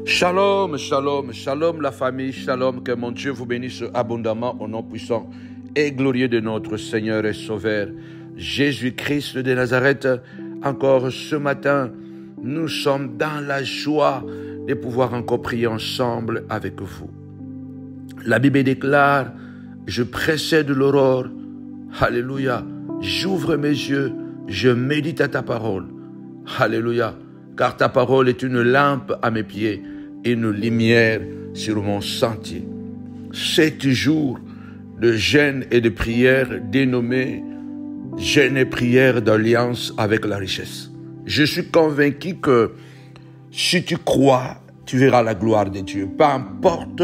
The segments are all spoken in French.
Shalom, shalom, shalom la famille, shalom, que mon Dieu vous bénisse abondamment au nom puissant et glorieux de notre Seigneur et Sauveur, Jésus-Christ de Nazareth. Encore ce matin, nous sommes dans la joie de pouvoir encore prier ensemble avec vous. La Bible déclare, je précède l'aurore, alléluia, j'ouvre mes yeux, je médite à ta parole, alléluia, car ta parole est une lampe à mes pieds, une lumière sur mon sentier. 7 jours de jeûne et de prière dénommés jeûne et prière d'alliance avec la richesse. Je suis convaincu que si tu crois, tu verras la gloire de Dieu. Peu importe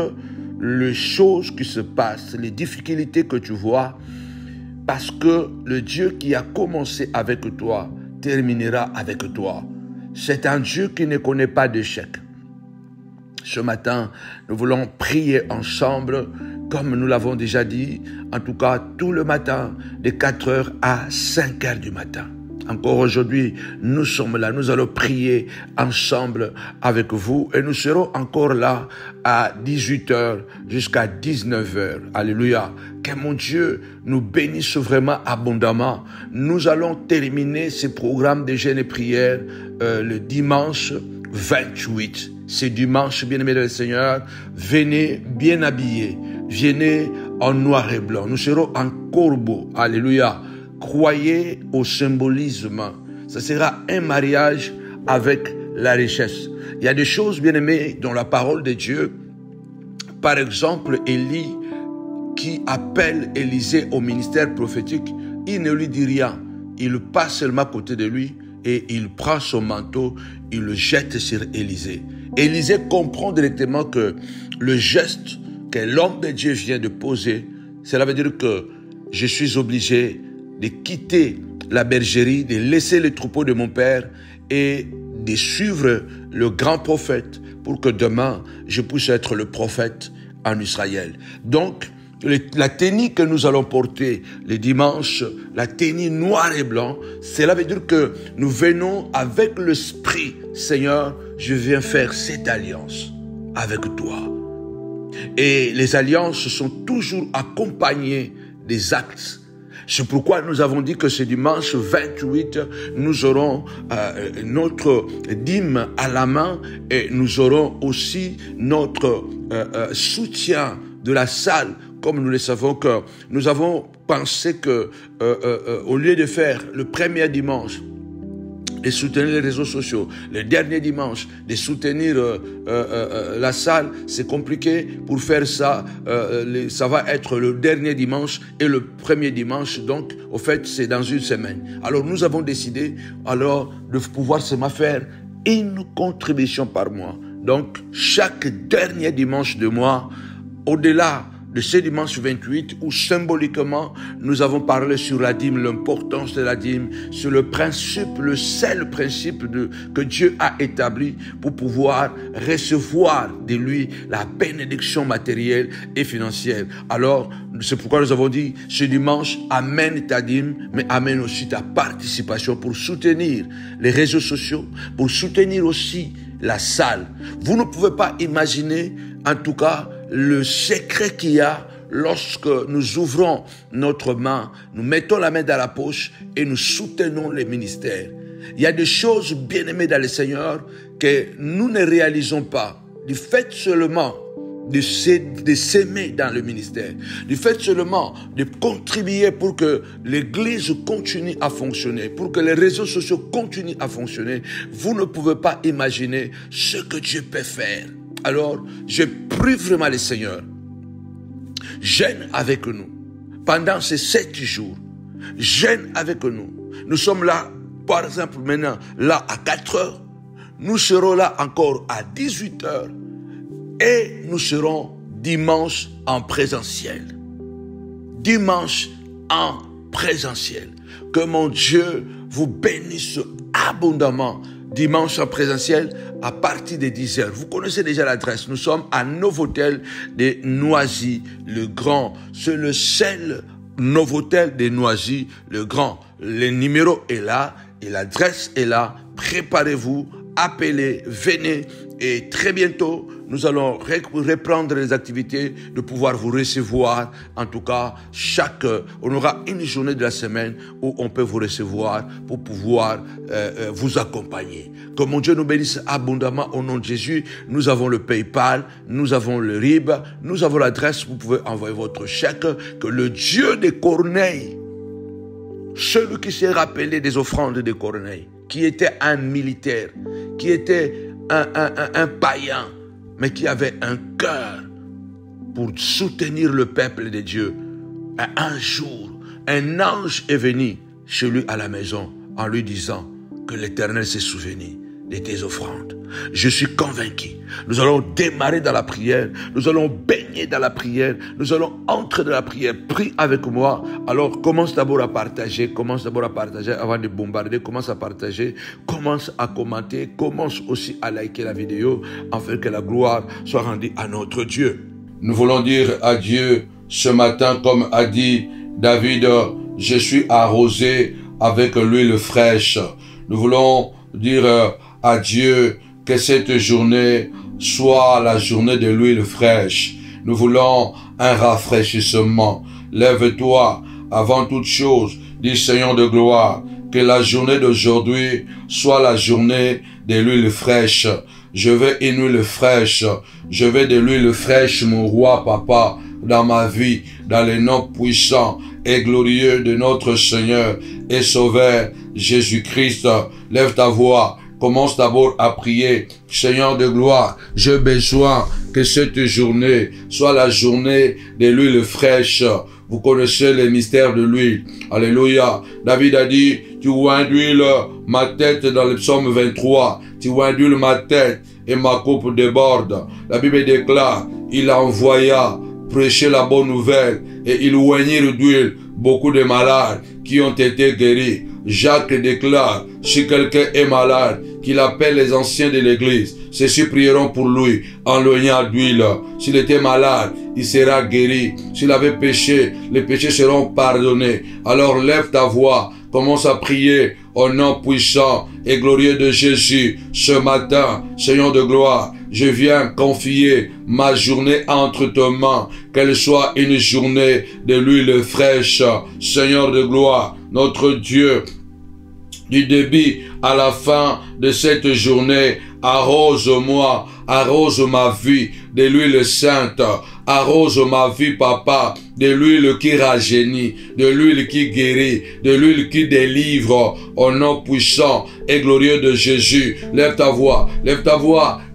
les choses qui se passent, les difficultés que tu vois, parce que le Dieu qui a commencé avec toi terminera avec toi. C'est un Dieu qui ne connaît pas d'échec. Ce matin, nous voulons prier ensemble, comme nous l'avons déjà dit, en tout cas tout le matin, de 4h à 5h du matin. Encore aujourd'hui, nous sommes là, nous allons prier ensemble avec vous et nous serons encore là à 18h jusqu'à 19h. Alléluia. Que mon Dieu nous bénisse vraiment abondamment. Nous allons terminer ce programme de jeûne et prière le dimanche 28. C'est dimanche, bien-aimés du Seigneur. Venez bien habillés. Venez en noir et blanc. Nous serons en corbeau. Alléluia. Croyez au symbolisme. Ce sera un mariage avec la richesse. Il y a des choses, bien-aimés, dans la parole de Dieu. Par exemple, Élie, qui appelle Élisée au ministère prophétique, il ne lui dit rien. Il passe seulement à côté de lui et il prend son manteau, il le jette sur Élisée. Élisée comprend directement que le geste que l'homme de Dieu vient de poser, cela veut dire que je suis obligé de quitter la bergerie, de laisser les troupeaux de mon père et de suivre le grand prophète pour que demain, je puisse être le prophète en Israël. Donc, la tenue que nous allons porter le dimanche, la tenue noir et blanc, cela veut dire que nous venons avec l'esprit, Seigneur, je viens faire cette alliance avec toi. Et les alliances sont toujours accompagnées des actes. C'est pourquoi nous avons dit que ce dimanche 28, nous aurons notre dîme à la main et nous aurons aussi notre soutien de la salle. Comme nous le savons que nous avons pensé que au lieu de faire le premier dimanche, de soutenir les réseaux sociaux, le dernier dimanche, de soutenir la salle, c'est compliqué. Pour faire ça, ça va être le dernier dimanche et le premier dimanche. Donc, au fait, c'est dans une semaine. Alors, nous avons décidé alors de pouvoir seulement faire une contribution par mois. Donc, chaque dernier dimanche de mois, au-delà de ce dimanche 28 où symboliquement nous avons parlé sur la dîme, l'importance de la dîme, sur le principe, le seul principe que Dieu a établi pour pouvoir recevoir de lui la bénédiction matérielle et financière. Alors, c'est pourquoi nous avons dit ce dimanche, amène ta dîme, mais amène aussi ta participation pour soutenir les réseaux sociaux, pour soutenir aussi la salle. Vous ne pouvez pas imaginer, en tout cas, le secret qu'il y a lorsque nous ouvrons notre main, nous mettons la main dans la poche et nous soutenons les ministères. Il y a des choses bien-aimées dans le Seigneur que nous ne réalisons pas. Du fait seulement de s'aimer dans le ministère, du fait seulement de contribuer pour que l'Église continue à fonctionner, pour que les réseaux sociaux continuent à fonctionner, vous ne pouvez pas imaginer ce que Dieu peut faire. Alors, je prie vraiment le Seigneur, jeûne avec nous pendant ces 7 jours, jeûne avec nous. Nous sommes là, par exemple maintenant, là à 4h, nous serons là encore à 18h et nous serons dimanche en présentiel. Dimanche en présentiel. Que mon Dieu vous bénisse abondamment. Dimanche en présentiel à partir de 10h. Vous connaissez déjà l'adresse. Nous sommes à Novotel de Noisy-le-Grand. C'est le seul Novotel de Noisy-le-Grand. Le numéro est là et l'adresse est là. Préparez-vous, appelez, venez Et très bientôt, nous allons reprendre les activités de pouvoir vous recevoir. En tout cas, on aura une journée de la semaine où on peut vous recevoir pour pouvoir vous accompagner. Que mon Dieu nous bénisse abondamment au nom de Jésus. Nous avons le PayPal, nous avons le RIB, nous avons l'adresse, vous pouvez envoyer votre chèque. Que le Dieu des Corneilles, celui qui s'est rappelé des offrandes de Corneille, qui était un militaire, qui était un païen, mais qui avait un cœur pour soutenir le peuple de Dieu. Un jour, un ange est venu chez lui à la maison en lui disant que l'Éternel s'est souvenu de tes offrandes. Je suis convaincu. Nous allons démarrer dans la prière. Nous allons baigner dans la prière. Nous allons entrer dans la prière. Prie avec moi. Alors, commence d'abord à partager. Commence d'abord à partager avant de bombarder. Commence à partager. Commence à commenter. Commence aussi à liker la vidéo afin que la gloire soit rendue à notre Dieu. Nous voulons dire à Dieu ce matin, comme a dit David, je suis arrosé avec l'huile fraîche. Nous voulons dire à Dieu que cette journée soit la journée de l'huile fraîche. Nous voulons un rafraîchissement. Lève-toi avant toute chose, dis Seigneur de gloire, que la journée d'aujourd'hui soit la journée de l'huile fraîche. Je veux une huile fraîche. Je veux de l'huile fraîche, mon roi, papa, dans ma vie, dans le nom puissant et glorieux de notre Seigneur et Sauveur Jésus-Christ. Lève ta voix. Commence d'abord à prier. Seigneur de gloire, j'ai besoin que cette journée soit la journée de l'huile fraîche. Vous connaissez les mystères de l'huile. Alléluia. David a dit, tu induis ma tête dans le psaume 23. Tu induis ma tête et ma coupe déborde. La Bible déclare, il envoya prêcher la bonne nouvelle et il oignit d'huile beaucoup de malades qui ont été guéris. Jacques déclare, si quelqu'un est malade, qu'il appelle les anciens de l'église. Ceux-ci prieront pour lui en l'oignant d'huile. S'il était malade, il sera guéri. S'il avait péché, les péchés seront pardonnés. Alors lève ta voix, commence à prier au nom puissant et glorieux de Jésus. Ce matin, Seigneur de gloire, je viens confier ma journée entre tes mains, qu'elle soit une journée de l'huile fraîche. Seigneur de gloire, notre Dieu, du début à la fin de cette journée, arrose-moi, arrose ma vie de l'huile sainte, arrose ma vie, papa, de l'huile qui rajeunit, de l'huile qui guérit, de l'huile qui délivre, au nom puissant et glorieux de Jésus. Lève ta voix,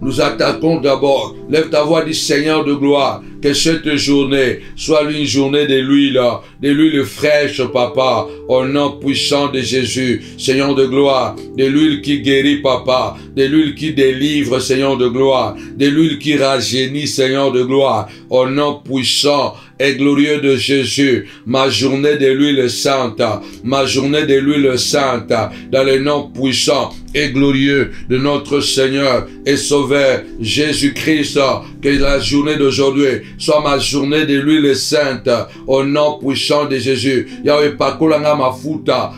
nous attaquons d'abord. Lève ta voix, dis Seigneur de gloire, que cette journée soit une journée de l'huile fraîche, papa, au nom puissant de Jésus. Seigneur de gloire, de l'huile qui guérit, papa, de l'huile qui délivre, Seigneur de gloire, de l'huile qui rajeunit, Seigneur de gloire, au nom puissant et glorieux de Jésus. Ma journée de l'huile sainte, ma journée de l'huile sainte, dans le nom puissant et glorieux de notre Seigneur et Sauveur Jésus-Christ. Que la journée d'aujourd'hui soit ma journée de l'huile sainte, au nom puissant de Jésus. Yahweh, pakolanga mafuta,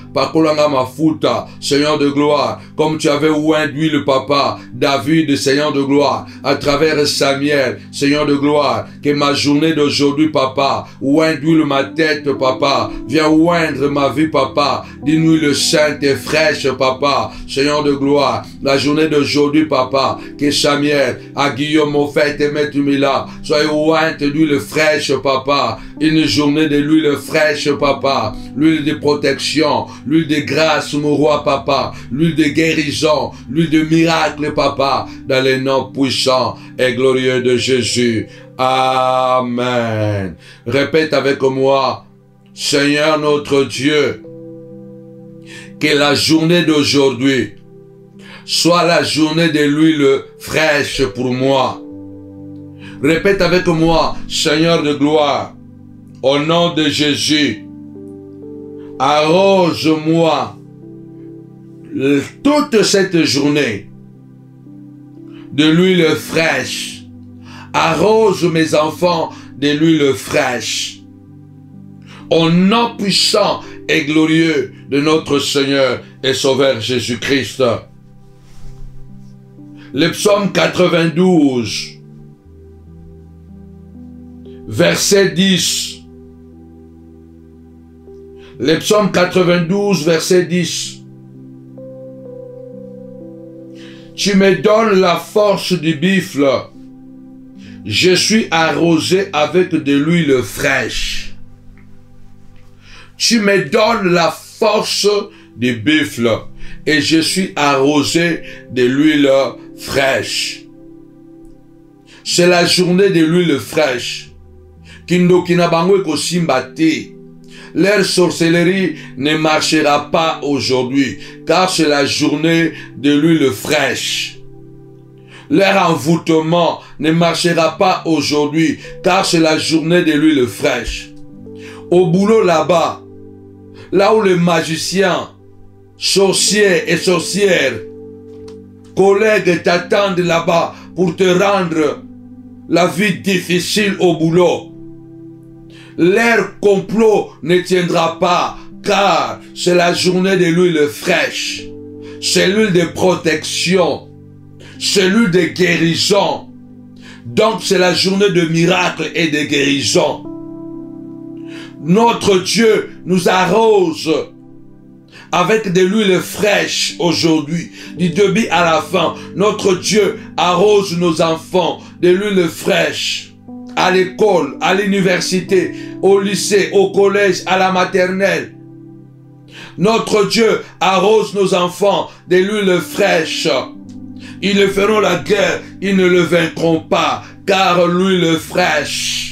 Seigneur de gloire, comme tu avais oint d'huile, papa, David, Seigneur de gloire, à travers Samuel, Seigneur de gloire, que ma journée d'aujourd'hui, papa, oint d'huile ma tête, papa, viens oindre ma vie, papa, d'une huile sainte et fraîche, papa, Seigneur de gloire, la journée d'aujourd'hui, papa, que Samuel, à Guillaume, mon fait et maître Mila, soyez ointe d'huile fraîche, papa, une journée de l'huile fraîche, papa, l'huile de protection, l'huile de grâce, mon roi, papa, l'huile de guérison, l'huile de miracle, papa, dans les noms puissants et glorieux de Jésus. Amen. Répète avec moi, Seigneur notre Dieu, que la journée d'aujourd'hui soit la journée de l'huile fraîche pour moi. Répète avec moi, Seigneur de gloire, au nom de Jésus, arrose-moi toute cette journée de l'huile fraîche. Arrose mes enfants de l'huile fraîche. Au nom puissant et glorieux de notre Seigneur et Sauveur Jésus-Christ. Le psaume 92, verset 10. Le psaume 92, verset 10. Tu me donnes la force du buffle. Je suis arrosé avec de l'huile fraîche. Tu me donnes la force du buffle et je suis arrosé de l'huile fraîche. C'est la journée de l'huile fraîche. Kindokina bango ko simbate. Leur sorcellerie ne marchera pas aujourd'hui, car c'est la journée de l'huile fraîche. Leur envoûtement ne marchera pas aujourd'hui, car c'est la journée de l'huile fraîche. Au boulot là-bas, là où les magiciens, sorciers et sorcières, collègues t'attendent là-bas pour te rendre la vie difficile au boulot, leur complot ne tiendra pas, car c'est la journée de l'huile fraîche. C'est l'huile de protection. C'est l'huile de guérison. Donc c'est la journée de miracles et de guérison. Notre Dieu nous arrose avec de l'huile fraîche aujourd'hui. Du début à la fin, notre Dieu arrose nos enfants de l'huile fraîche. À l'école, à l'université, au lycée, au collège, à la maternelle. Notre Dieu arrose nos enfants de l'huile fraîche. Ils feront la guerre, ils ne le vaincront pas, car l'huile fraîche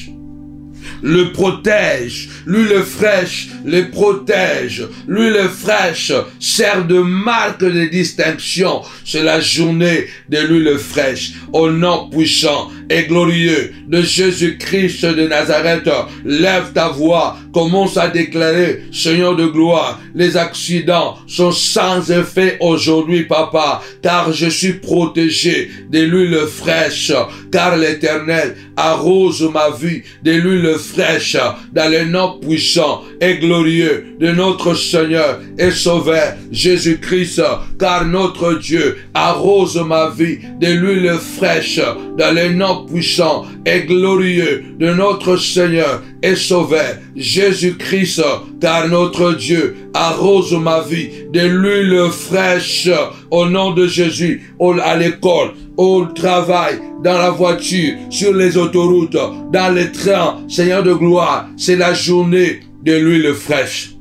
le protège. L'huile fraîche le protège. L'huile fraîche sert de marque de distinction. C'est la journée de l'huile fraîche. Au nom puissant et glorieux de Jésus-Christ de Nazareth, lève ta voix, commence à déclarer, Seigneur de gloire, les accidents sont sans effet aujourd'hui, papa, car je suis protégé de l'huile fraîche, car l'Éternel arrose ma vie de l'huile fraîche dans le nom puissant et glorieux de notre Seigneur et Sauveur Jésus-Christ, car notre Dieu arrose ma vie de l'huile fraîche dans le nom puissant et glorieux de notre Seigneur et Sauveur Jésus-Christ, car notre Dieu arrose ma vie de l'huile fraîche au nom de Jésus, à l'école, au travail, dans la voiture, sur les autoroutes, dans les trains. Seigneur de gloire, c'est la journée de l'huile fraîche.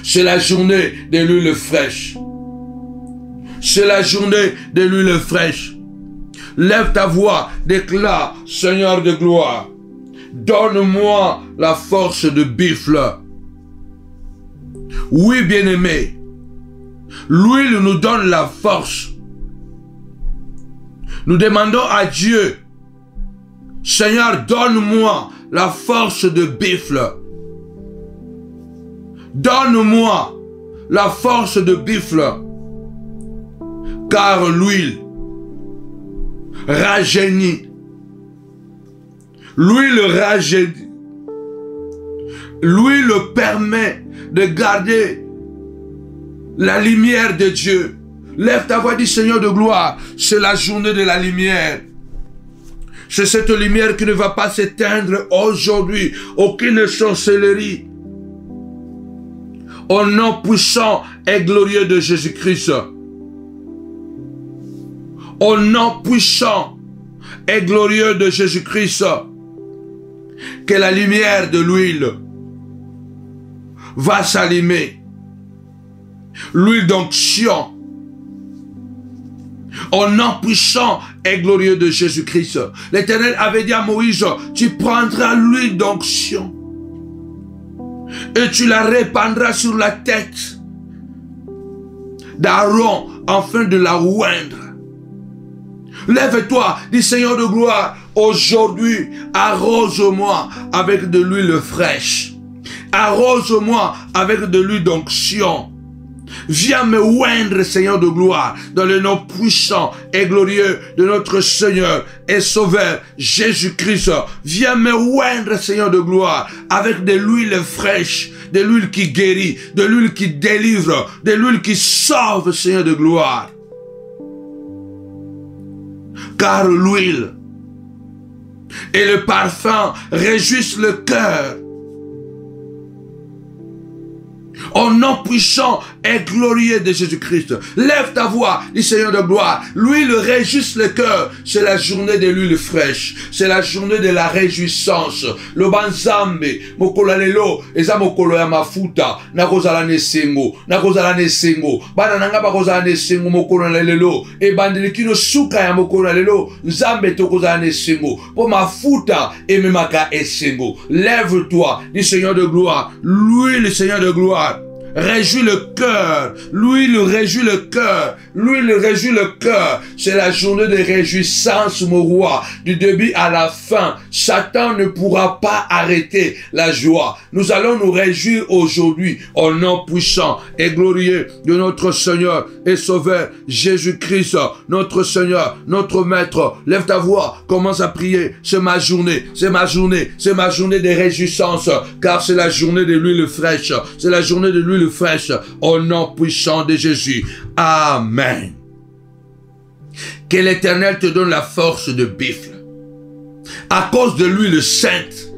C'est la journée de l'huile fraîche. C'est la journée de l'huile fraîche. Lève ta voix, déclare, Seigneur de gloire, donne-moi la force de buffle. Oui, bien-aimé, l'huile nous donne la force. Nous demandons à Dieu, Seigneur, donne-moi la force de buffle. Donne-moi la force de buffle. Car l'huile rajeunit. L'huile rajeunit. L'huile permet de garder la lumière de Dieu. Lève ta voix, dis Seigneur de gloire, c'est la journée de la lumière. C'est cette lumière qui ne va pas s'éteindre aujourd'hui. Aucune sorcellerie. Au nom puissant et glorieux de Jésus-Christ. Au nom puissant et glorieux de Jésus-Christ. Que la lumière de l'huile va s'allumer. L'huile d'onction. Au nom puissant et glorieux de Jésus-Christ. L'Éternel avait dit à Moïse, tu prendras l'huile d'onction et tu la répandras sur la tête d'Aaron afin de la oindre. Lève-toi, dis Seigneur de gloire, aujourd'hui arrose-moi avec de l'huile fraîche. Arrose-moi avec de l'huile d'onction. Viens me oindre, Seigneur de gloire, dans le nom puissant et glorieux de notre Seigneur et Sauveur Jésus-Christ. Viens me oindre, Seigneur de gloire, avec de l'huile fraîche, de l'huile qui guérit, de l'huile qui délivre, de l'huile qui sauve, Seigneur de gloire. car l'huile et le parfum réjouissent le cœur. Au nom puissant et glorieux de Jésus-Christ. Lève ta voix, dit Seigneur de gloire. L'huile réjouisse le cœur. C'est la journée de l'huile fraîche. C'est la journée de la réjouissance. Le banzambe, mokolo lelo, eza mokolo ya mafuta. Nakozala nesengo, nakozala nesengo. Bana nanga bakozala nesengo mokolo lelo. E bandeli kino suka ya mokolo lelo. Nzambe tokozala nesengo. Po mafuta et memaka esengo. Lève-toi, dit Seigneur de gloire. L'huile, Seigneur de gloire, réjouit le cœur. L'huile réjouit le cœur. L'huile réjouit le cœur. C'est la journée de réjouissance, mon roi. Du début à la fin, Satan ne pourra pas arrêter la joie. Nous allons nous réjouir aujourd'hui au nom puissant et glorieux de notre Seigneur et Sauveur Jésus-Christ, notre Seigneur, notre Maître. Lève ta voix, commence à prier. C'est ma journée, c'est ma journée, c'est ma journée de réjouissance, car c'est la journée de l'huile fraîche. C'est la journée de l'huile fraîche au nom puissant de Jésus. Amen. Que l'Éternel te donne la force de buffle. À cause de l'huile sainte,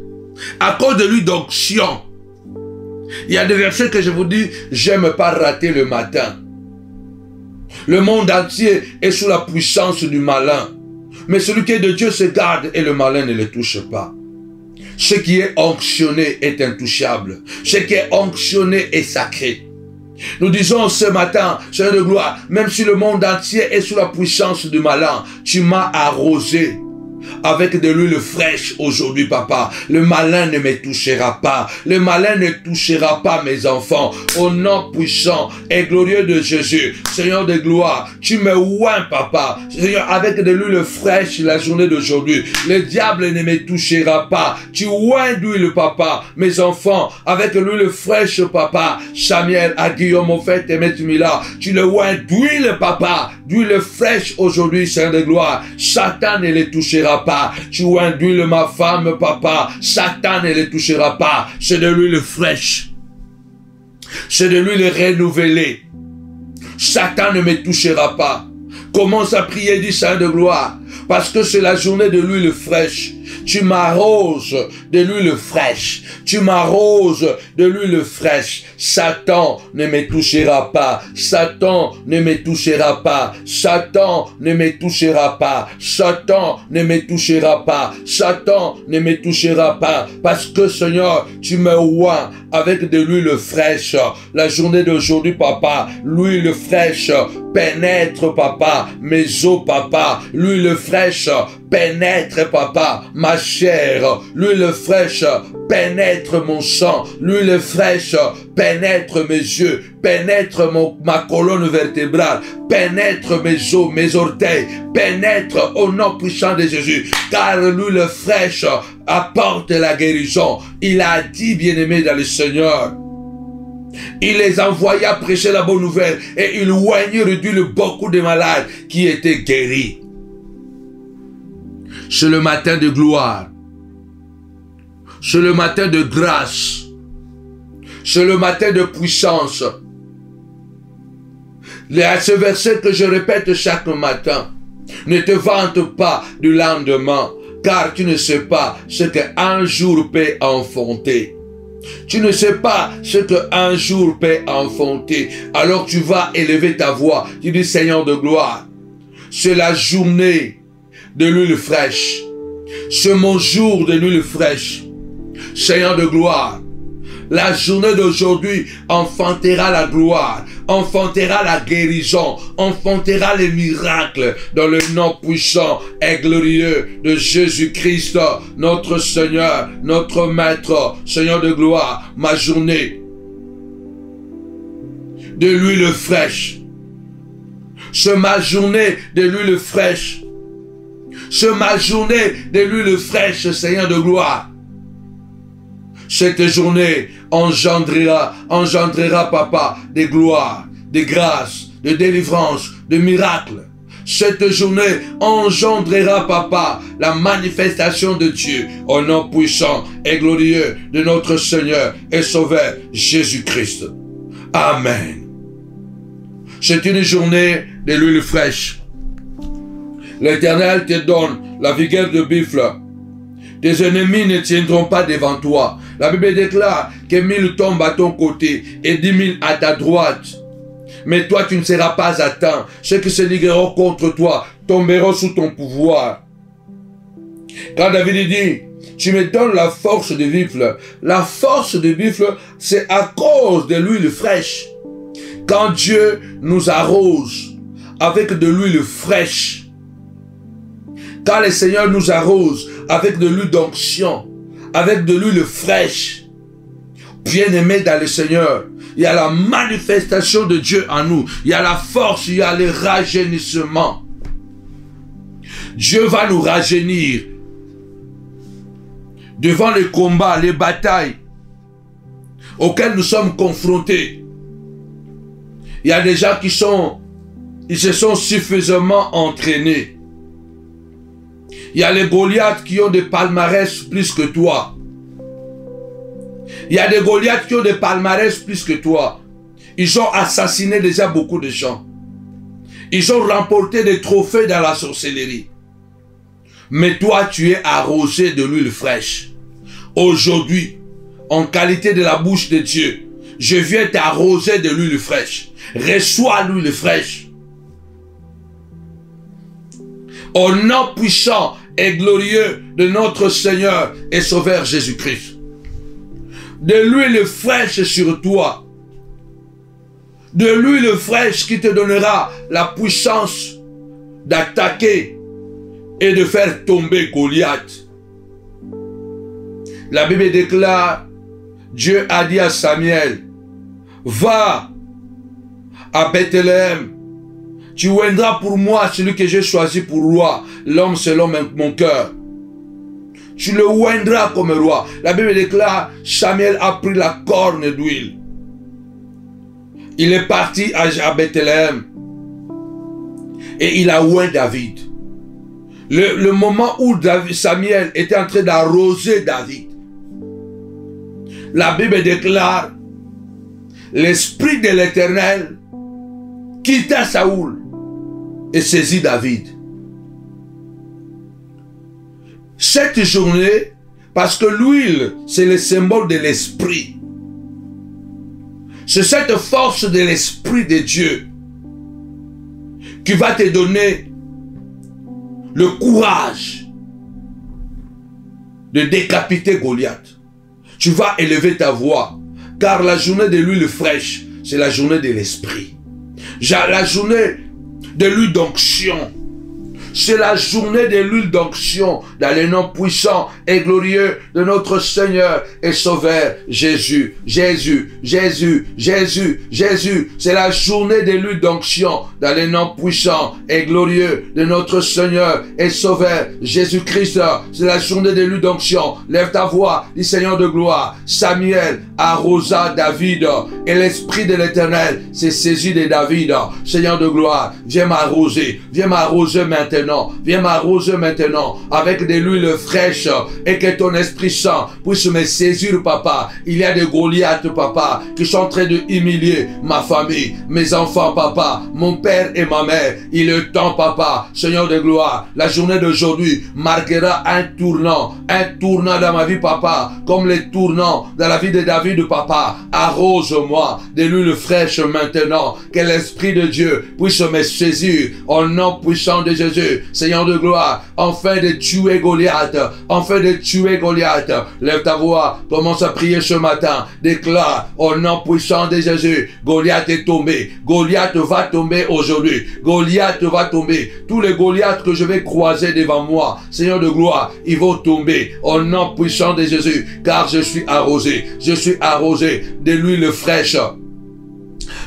à cause de l'huile d'onction. Il y a des versets que je vous dis, j'aime pas rater le matin. Le monde entier est sous la puissance du malin. Mais celui qui est de Dieu se garde et le malin ne le touche pas. Ce qui est onctionné est intouchable. Ce qui est onctionné est sacré. Nous disons ce matin, Seigneur de gloire, même si le monde entier est sous la puissance du malin, tu m'as arrosé avec de l'huile fraîche aujourd'hui, papa. Le malin ne me touchera pas. Le malin ne touchera pas mes enfants. Au nom puissant et glorieux de Jésus, Seigneur de gloire, tu me oins, papa. Seigneur, avec de l'huile fraîche la journée d'aujourd'hui, le diable ne me touchera pas. Tu oins d'huile, papa. Mes enfants, avec l'huile fraîche, papa. Samuel, à Guillaume, au fait, et Mila, tu le oins d'huile, papa. D'huile fraîche aujourd'hui, Seigneur de gloire. Satan ne les touchera pas. Tu oins d'huile ma femme, papa. Satan ne les touchera pas. C'est de l'huile fraîche. C'est de l'huile renouvelée. Satan ne me touchera pas. Commence à prier, dit Seigneur de gloire. Parce que c'est la journée de l'huile fraîche. Tu m'arroses de l'huile fraîche. Tu m'arroses de l'huile fraîche. Satan ne me touchera pas. Satan ne me touchera pas. Satan ne me touchera pas. Satan ne me touchera pas. Satan ne me touchera pas. Parce que Seigneur, tu me oins avec de l'huile fraîche. La journée d'aujourd'hui, papa, l'huile fraîche pénètre, papa, mes os, papa. L'huile fraîche pénètre, papa, ma chair. L'huile fraîche pénètre mon sang. L'huile fraîche pénètre mes yeux, pénètre ma colonne vertébrale, pénètre mes os, mes orteils, pénètre au nom puissant de Jésus. Car l'huile fraîche apporte la guérison. Il a dit, bien-aimé dans le Seigneur, il les envoya prêcher la bonne nouvelle et il oignit d'huile beaucoup de malades qui étaient guéris. C'est le matin de gloire. C'est le matin de grâce. C'est le matin de puissance. Ce verset que je répète chaque matin. Ne te vante pas du lendemain, car tu ne sais pas ce qu'un jour peut enfanter. Tu ne sais pas ce qu'un jour peut enfanter. Alors tu vas élever ta voix. Tu dis, Seigneur de gloire, c'est la journée de l'huile fraîche. C'est mon jour de l'huile fraîche. Seigneur de gloire, la journée d'aujourd'hui enfantera la gloire, enfantera la guérison, enfantera les miracles dans le nom puissant et glorieux de Jésus-Christ, notre Seigneur, notre Maître. Seigneur de gloire, ma journée de l'huile fraîche. C'est ma journée de l'huile fraîche. C'est ma journée de l'huile fraîche, Seigneur de gloire. Cette journée engendrera, papa, des gloires, des grâces, de délivrance, de miracles. Cette journée engendrera, papa, la manifestation de Dieu au nom puissant et glorieux de notre Seigneur et Sauveur Jésus-Christ. Amen. C'est une journée de l'huile fraîche. L'Éternel te donne la vigueur de buffle. Tes ennemis ne tiendront pas devant toi. La Bible déclare que 1000 tombent à ton côté et 10 000 à ta droite. Mais toi, tu ne seras pas atteint. Ceux qui se ligueront contre toi tomberont sous ton pouvoir. Quand David dit, tu me donnes la force de buffle. La force de buffle, c'est à cause de l'huile fraîche. Quand Dieu nous arrose avec de l'huile fraîche, quand le Seigneur nous arrose avec de l'huile d'onction, avec de l'huile fraîche, bien-aimé dans le Seigneur, il y a la manifestation de Dieu en nous. Il y a la force, il y a le rajeunissement. Dieu va nous rajeunir devant les combats, les batailles auxquelles nous sommes confrontés. Il y a des gens qui se sont suffisamment entraînés. Il y a les Goliaths qui ont des palmarès plus que toi. Il y a des Goliaths qui ont des palmarès plus que toi. Ils ont assassiné déjà beaucoup de gens. Ils ont remporté des trophées dans la sorcellerie. Mais toi, tu es arrosé de l'huile fraîche. Aujourd'hui, en qualité de la bouche de Dieu, je viens t'arroser de l'huile fraîche. Reçois l'huile fraîche. Au nom puissant et glorieux de notre Seigneur et Sauveur Jésus-Christ. De l'huile fraîche sur toi. De l'huile fraîche qui te donnera la puissance d'attaquer et de faire tomber Goliath. La Bible déclare, Dieu a dit à Samuel, va à Bethléem, tu oindras pour moi celui que j'ai choisi pour roi, l'homme selon mon cœur. Tu le oindras comme roi. La Bible déclare, Samuel a pris la corne d'huile. Il est parti à Bethléem et il a oint David. Le moment où Samuel était en train d'arroser David, la Bible déclare, l'Esprit de l'Éternel quitta Saoul et saisit David. Cette journée, parce que l'huile, c'est le symbole de l'Esprit. C'est cette force de l'Esprit de Dieu qui va te donner le courage de décapiter Goliath. Tu vas élever ta voix, car la journée de l'huile fraîche, c'est la journée de l'Esprit. La journée de l'huile d'onction, c'est la journée de l'huile d'onction dans le nom puissant et glorieux de notre Seigneur et Sauveur Jésus. Jésus, Jésus, Jésus, Jésus. C'est la journée de l'huile d'onction dans le nom puissant et glorieux de notre Seigneur et Sauveur Jésus-Christ. C'est la journée de l'huile d'onction. Lève ta voix, dis Seigneur de gloire. Samuel arrosa David et l'Esprit de l'Éternel s'est saisi de David. Seigneur de gloire, viens m'arroser maintenant. Viens m'arroser maintenant avec de l'huile fraîche et que ton Esprit Saint puisse me saisir, papa. Il y a des Goliaths, papa, qui sont en train de humilier ma famille, mes enfants, papa, mon père et ma mère. Il est temps, papa, Seigneur de gloire. La journée d'aujourd'hui marquera un tournant dans ma vie, papa, comme les tournants dans la vie de David, papa. Arrose-moi de l'huile fraîche maintenant, que l'Esprit de Dieu puisse me saisir au nom puissant de Jésus. Seigneur de gloire, enfin de tuer Goliath, lève ta voix, commence à prier ce matin, déclare au nom puissant de Jésus, Goliath est tombé, Goliath va tomber aujourd'hui, Goliath va tomber, tous les Goliaths que je vais croiser devant moi, Seigneur de gloire, ils vont tomber au nom puissant de Jésus, car je suis arrosé de l'huile fraîche.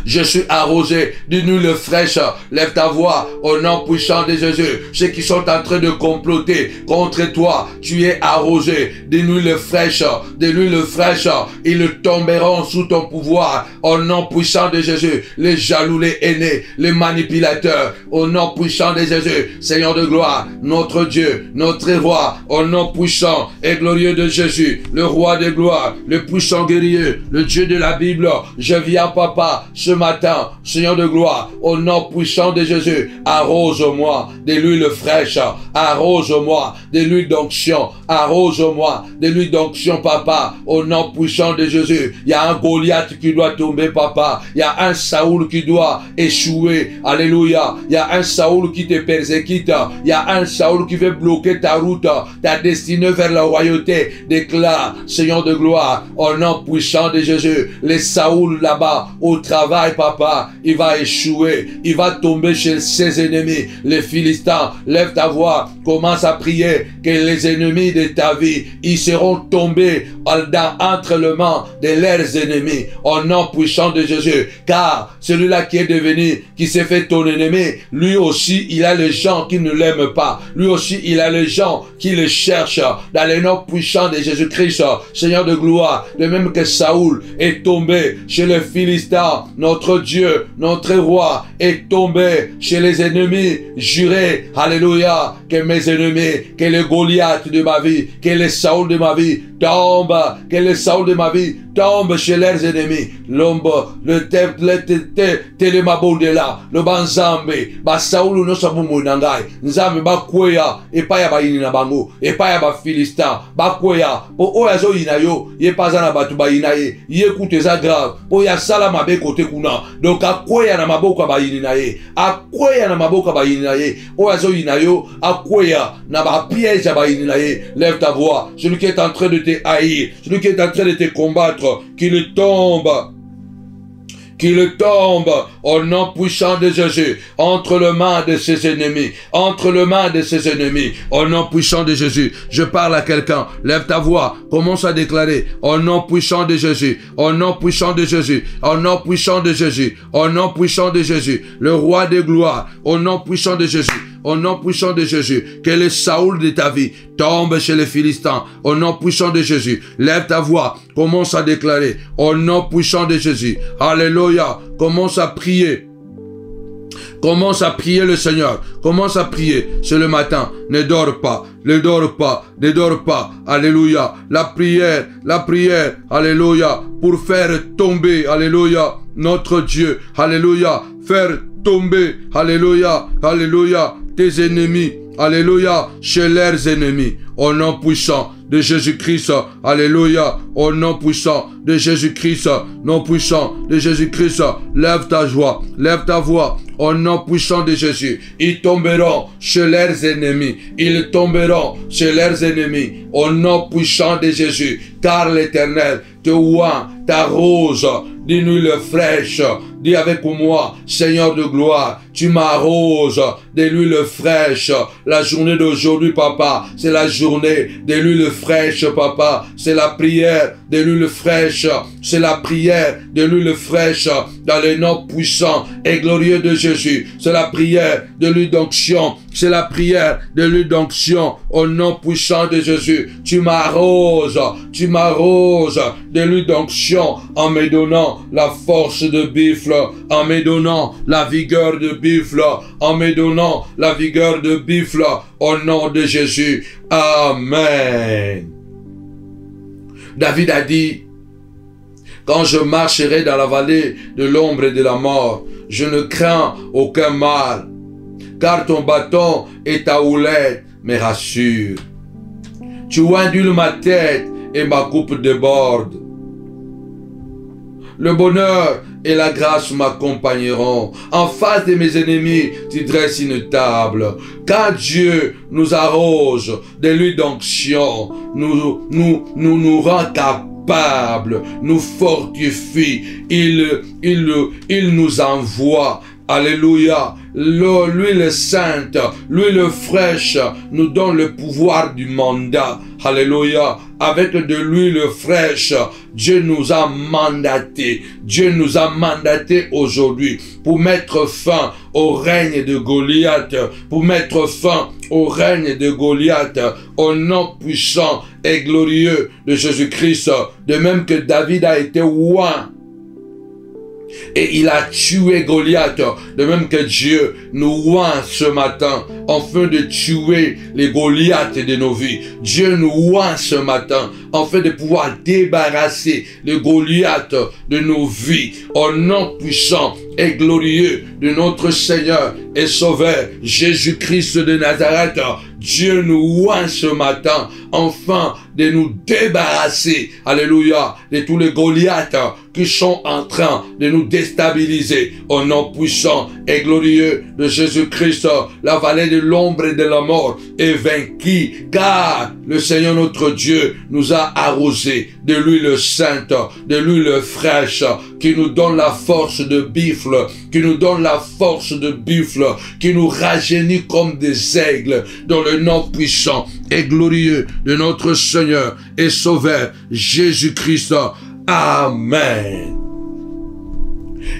Je suis arrosé d'une huile fraîche. Lève ta voix au nom puissant de Jésus. Ceux qui sont en train de comploter contre toi, tu es arrosé d'une huile fraîche. De l'huile fraîche, ils tomberont sous ton pouvoir. Au nom puissant de Jésus. Les jaloux, les haineux, les manipulateurs. Au nom puissant de Jésus. Seigneur de gloire, notre Dieu, notre roi. Au nom puissant et glorieux de Jésus. Le roi de gloire, le puissant guerrier, le Dieu de la Bible. Je viens, papa, ce matin, Seigneur de gloire, au nom puissant de Jésus, arrose-moi de l'huile fraîche, arrose-moi de l'huile d'onction, arrose-moi de l'huile d'onction, papa, au nom puissant de Jésus. Il y a un Goliath qui doit tomber, papa. Il y a un Saoul qui doit échouer. Alléluia. Il y a un Saoul qui te persécute. Il y a un Saoul qui veut bloquer ta route, ta destinée vers la royauté. Déclare, Seigneur de gloire, au nom puissant de Jésus, les Saoul là-bas, au travail, papa, il va échouer. Il va tomber chez ses ennemis. Les Philistins, lève ta voix, commence à prier que les ennemis de ta vie, ils seront tombés entre les mains de leurs ennemis, au nom puissant de Jésus. Car celui-là qui est devenu, qui s'est fait ton ennemi, lui aussi, il a les gens qui ne l'aiment pas. Lui aussi, il a les gens qui le cherchent. Dans le nom puissant de Jésus-Christ, Seigneur de gloire, de même que Saoul est tombé chez les Philistins, notre Dieu, notre roi, est tombé chez les ennemis jurés. Alléluia. Que mes ennemis, que les Goliath de ma vie, que les Saoul de ma vie tombent, que les Saoul de ma vie tombent chez leurs ennemis. L'ombre, le telemabondela, le banzambe, ba Saoul no sabumu nangai, nzambe ba kweya, epa ya ba yina bango, epa ya ba Philistin, ba kweya, po oyazo yinayo, ye pazana batu ba yinaye, ye kuteza grave, po ya sala mabe kote kuna, donc a kweya na maboka ba yinaye, a kweya na maboka ba yinaye, oyazo yinayo, a kweya na ba piège ba yinaye. Lève ta voix, celui qui est en train de te haïr, celui qui est en train de te combattre, qu'il tombe au nom puissant de Jésus, entre les mains de ses ennemis, entre les mains de ses ennemis, au nom puissant de Jésus. Je parle à quelqu'un, lève ta voix, commence à déclarer, au nom puissant de Jésus, au nom puissant de Jésus, au nom puissant de Jésus, au nom puissant de Jésus, le roi de gloire, au nom puissant de Jésus. Au nom puissant de Jésus, que le Saoul de ta vie tombe chez les Philistins. Au nom puissant de Jésus, lève ta voix, commence à déclarer. Au nom puissant de Jésus, alléluia, commence à prier. Commence à prier le Seigneur. Commence à prier. C'est le matin. Ne dors pas. Ne dors pas. Ne dors pas. Alléluia. La prière. Alléluia. Pour faire tomber. Alléluia. Notre Dieu. Alléluia. Faire tomber. Alléluia. Alléluia. Tes ennemis. Alléluia. Chez leurs ennemis. Au nom puissant de Jésus-Christ. Alléluia. Au nom puissant de Jésus-Christ. Nom puissant de Jésus-Christ. Lève ta joie. Lève ta voix. Au nom puissant de Jésus. Ils tomberont chez leurs ennemis. Ils tomberont chez leurs ennemis. Au nom puissant de Jésus. Car l'Éternel te oint, t'arrose d'une huile fraîche. Dis avec moi, Seigneur de gloire, tu m'arroses de l'huile fraîche. La journée d'aujourd'hui, papa, c'est la journée de l'huile fraîche, papa. C'est la prière de l'huile fraîche. C'est la prière de l'huile fraîche dans le nom puissant et glorieux de Jésus. C'est la prière de l'huile d'onction. C'est la prière de l'huile d'onction au nom puissant de Jésus. Tu m'arroses de l'huile d'onction en me donnant la force de buffle, en me donnant la vigueur de buffle, en me donnant la vigueur de buffle au nom de Jésus. Amen. David a dit, quand je marcherai dans la vallée de l'ombre et de la mort, je ne crains aucun mal, car ton bâton et ta houlette me rassurent. Tu ondules ma tête et ma coupe déborde. Le bonheur et la grâce m'accompagneront. En face de mes ennemis, tu dresses une table. Quand Dieu nous arrose de l'huile d'onction, nous rend capables, nous fortifie. Il nous envoie. Alléluia. L'huile sainte, l'huile fraîche nous donne le pouvoir du mandat. Alléluia. Avec de l'huile fraîche, Dieu nous a mandatés. Dieu nous a mandatés aujourd'hui pour mettre fin au règne de Goliath. Pour mettre fin au règne de Goliath. Au nom puissant et glorieux de Jésus-Christ. De même que David a été oint Et il a tué Goliath, de même que Dieu nous oint ce matin, afin de tuer les Goliaths de nos vies. Dieu nous oint ce matin, afin de pouvoir débarrasser les Goliaths de nos vies, au nom puissant et glorieux de notre Seigneur et Sauveur, Jésus-Christ de Nazareth. Dieu nous oint ce matin, enfin de nous débarrasser, alléluia, de tous les Goliaths qui sont en train de nous déstabiliser. Au nom puissant et glorieux de Jésus-Christ, la vallée de l'ombre et de la mort est vaincue, car le Seigneur notre Dieu nous a arrosé de l'huile sainte, de l'huile fraîche, qui nous donne la force de buffle, qui nous donne la force de buffle, qui nous rajeunit comme des aigles, dans le nom puissant et glorieux de notre Seigneur et Sauveur Jésus-Christ. Amen.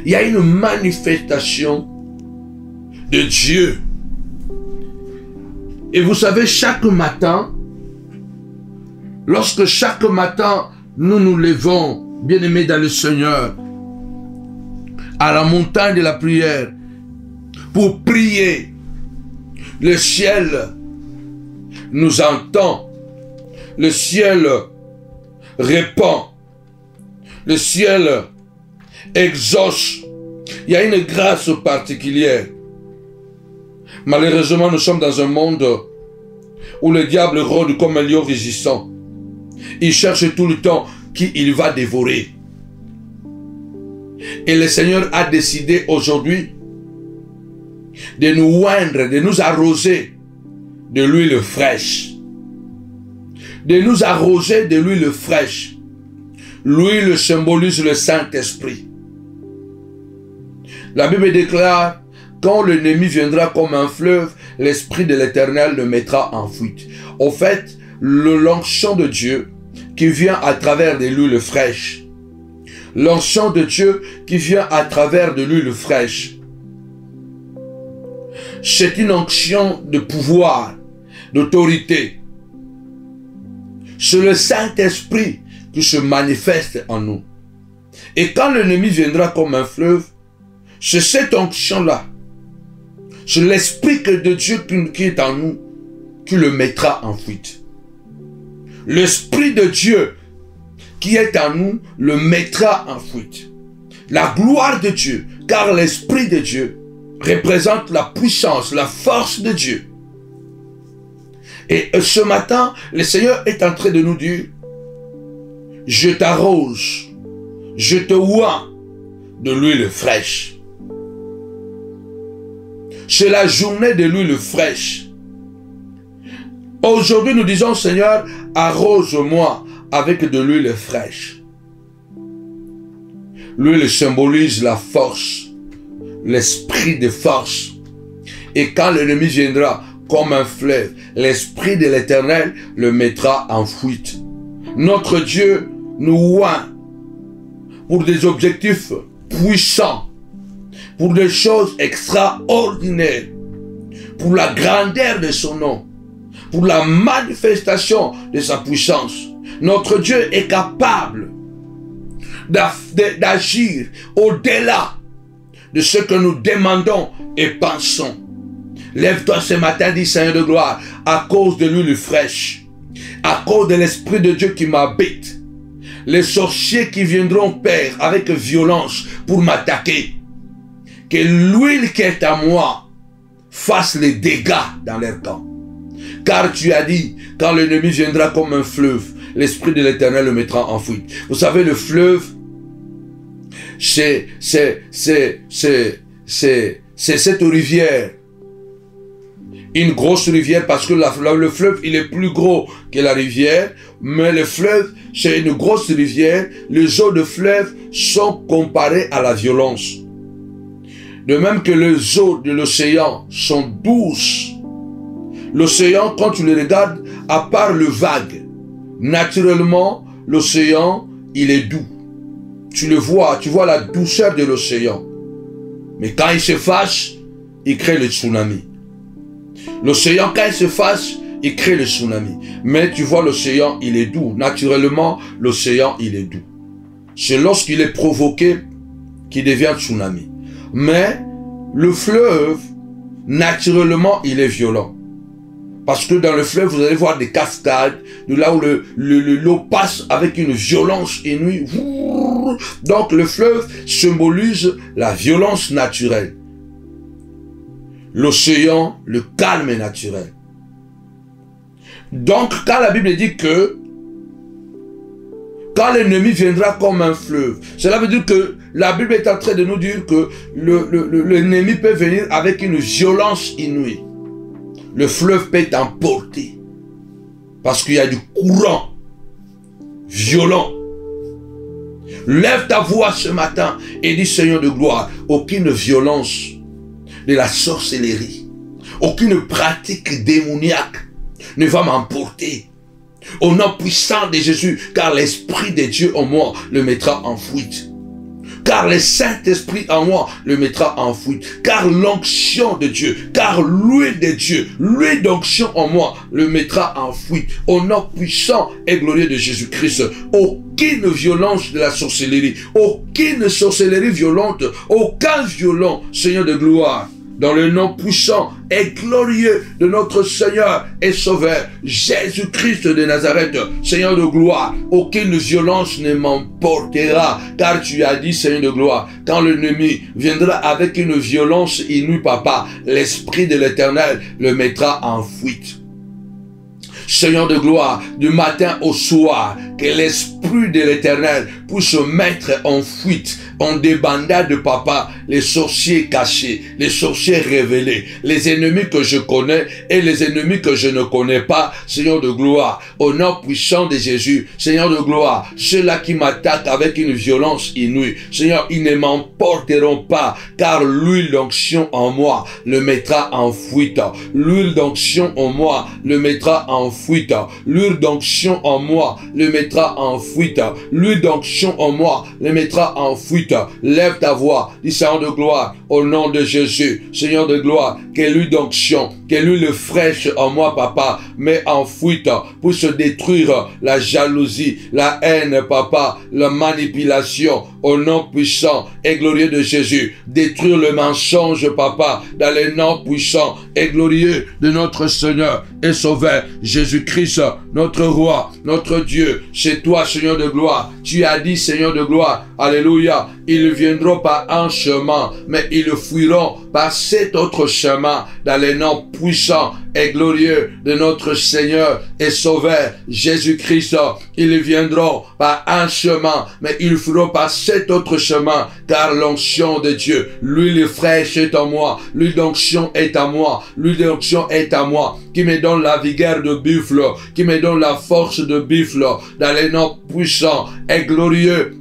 Il y a une manifestation de Dieu. Et vous savez, chaque matin, lorsque chaque matin nous nous levons, bien-aimés dans le Seigneur, à la montagne de la prière, pour prier, le ciel nous entend, le ciel répond, le ciel exauce. Il y a une grâce particulière. Malheureusement, nous sommes dans un monde où le diable rôde comme un lion résistant. Il cherche tout le temps qui il va dévorer. Et le Seigneur a décidé aujourd'hui de nous oindre, de nous arroser de l'huile fraîche. De nous arroser de l'huile fraîche. L'huile symbolise le Saint-Esprit. La Bible déclare, quand l'ennemi viendra comme un fleuve, l'Esprit de l'Éternel le mettra en fuite. Au fait, l'onction de Dieu qui vient à travers de l'huile fraîche. L'onction de Dieu qui vient à travers de l'huile fraîche. C'est une onction de pouvoir, d'autorité. C'est le Saint-Esprit qui se manifeste en nous. Et quand l'ennemi viendra comme un fleuve, c'est cette onction-là, c'est l'Esprit de Dieu qui est en nous, qui le mettra en fuite. L'Esprit de Dieu qui est en nous le mettra en fuite. La gloire de Dieu, car l'Esprit de Dieu représente la puissance, la force de Dieu. Et ce matin, le Seigneur est en train de nous dire, je t'arrose, je te oins de l'huile fraîche. C'est la journée de l'huile fraîche. Aujourd'hui, nous disons, Seigneur, arrose-moi avec de l'huile fraîche. L'huile symbolise la force, l'esprit de force. Et quand l'ennemi viendra comme un fleuve, l'Esprit de l'Éternel le mettra en fuite. Notre Dieu nous oint pour des objectifs puissants, pour des choses extraordinaires, pour la grandeur de son nom, pour la manifestation de sa puissance. Notre Dieu est capable d'agir au-delà de ce que nous demandons et pensons. Lève-toi ce matin, dit Seigneur de gloire, à cause de l'huile fraîche, à cause de l'Esprit de Dieu qui m'habite. Les sorciers qui viendront, Père, avec violence pour m'attaquer, que l'huile qui est à moi fasse les dégâts dans leur camp. Car tu as dit, quand l'ennemi viendra comme un fleuve, l'Esprit de l'Éternel le mettra en fuite. Vous savez, le fleuve, c'est cette rivière. Une grosse rivière, parce que le fleuve, il est plus gros que la rivière, mais le fleuve, c'est une grosse rivière. Les eaux de fleuve sont comparées à la violence. De même que les eaux de l'océan sont douces. L'océan, quand tu le regardes, à part le vague, naturellement, l'océan, il est doux. Tu le vois, tu vois la douceur de l'océan. Mais quand il se fâche, il crée le tsunami. L'océan, quand il se fâche, il crée le tsunami. Mais tu vois, l'océan, il est doux. Naturellement, l'océan, il est doux. C'est lorsqu'il est provoqué qui devient tsunami. Mais le fleuve, naturellement, il est violent. Parce que dans le fleuve, vous allez voir des cascades, de là où l'eau passe avec une violence inouïe. Donc le fleuve symbolise la violence naturelle. L'océan, le calme naturel. Donc quand la Bible dit que quand l'ennemi viendra comme un fleuve, cela veut dire que la Bible est en train de nous dire que l'ennemi peut venir avec une violence inouïe. Le fleuve peut t'emporter parce qu'il y a du courant violent. Lève ta voix ce matin et dis: Seigneur de gloire, aucune violence de la sorcellerie, aucune pratique démoniaque ne va m'emporter. Au nom puissant de Jésus, car l'Esprit de Dieu en moi le mettra en fuite. Car le Saint-Esprit en moi le mettra en fuite. Car l'onction de Dieu, car l'huile de Dieu, l'huile d'onction en moi le mettra en fuite. Au nom puissant et glorieux de Jésus-Christ, aucune violence de la sorcellerie, aucune sorcellerie violente, aucun violent, Seigneur de gloire, dans le nom puissant et glorieux de notre Seigneur et Sauveur, Jésus-Christ de Nazareth, Seigneur de gloire, aucune violence ne m'emportera, car tu as dit, Seigneur de gloire, quand l'ennemi viendra avec une violence inouïe, papa, l'Esprit de l'Éternel le mettra en fuite. Seigneur de gloire, du matin au soir, que l'Esprit de l'Éternel puisse mettre en fuite, en débandade, papa, les sorciers cachés, les sorciers révélés, les ennemis que je connais et les ennemis que je ne connais pas, Seigneur de gloire, au nom puissant de Jésus, Seigneur de gloire, ceux-là qui m'attaquent avec une violence inouïe, Seigneur, ils ne m'emporteront pas, car l'huile d'onction en moi le mettra en fuite, l'huile d'onction en moi le mettra en fuite, l'huile d'onction en moi le mettra en fuite, l'huile d'onction en moi le mettra en fuite. Lève ta voix, dis: Seigneur de gloire, au nom de Jésus, Seigneur de gloire, que l'huile d'onction, que l'huile fraîche en moi, papa, met en fuite pour se détruire la jalousie, la haine, papa, la manipulation, au nom puissant et glorieux de Jésus. Détruire le mensonge, papa, dans le nom puissant et glorieux de notre Seigneur et Sauveur, Jésus-Christ, notre Roi, notre Dieu. C'est toi, Seigneur de gloire. Tu as dit, Seigneur de gloire, alléluia, ils viendront par un chemin, mais ils fuiront par cet autre chemin, dans le nom puissant et glorieux de notre Seigneur et Sauveur, Jésus-Christ. Ils viendront par un chemin, mais ils fuiront par cet autre chemin, car l'onction de Dieu, l'huile fraîche est en moi, l'huile d'onction est à moi, l'huile d'onction est à moi, qui me donne la vigueur de buffle, qui me donne la force de buffle, dans le nom puissant et glorieux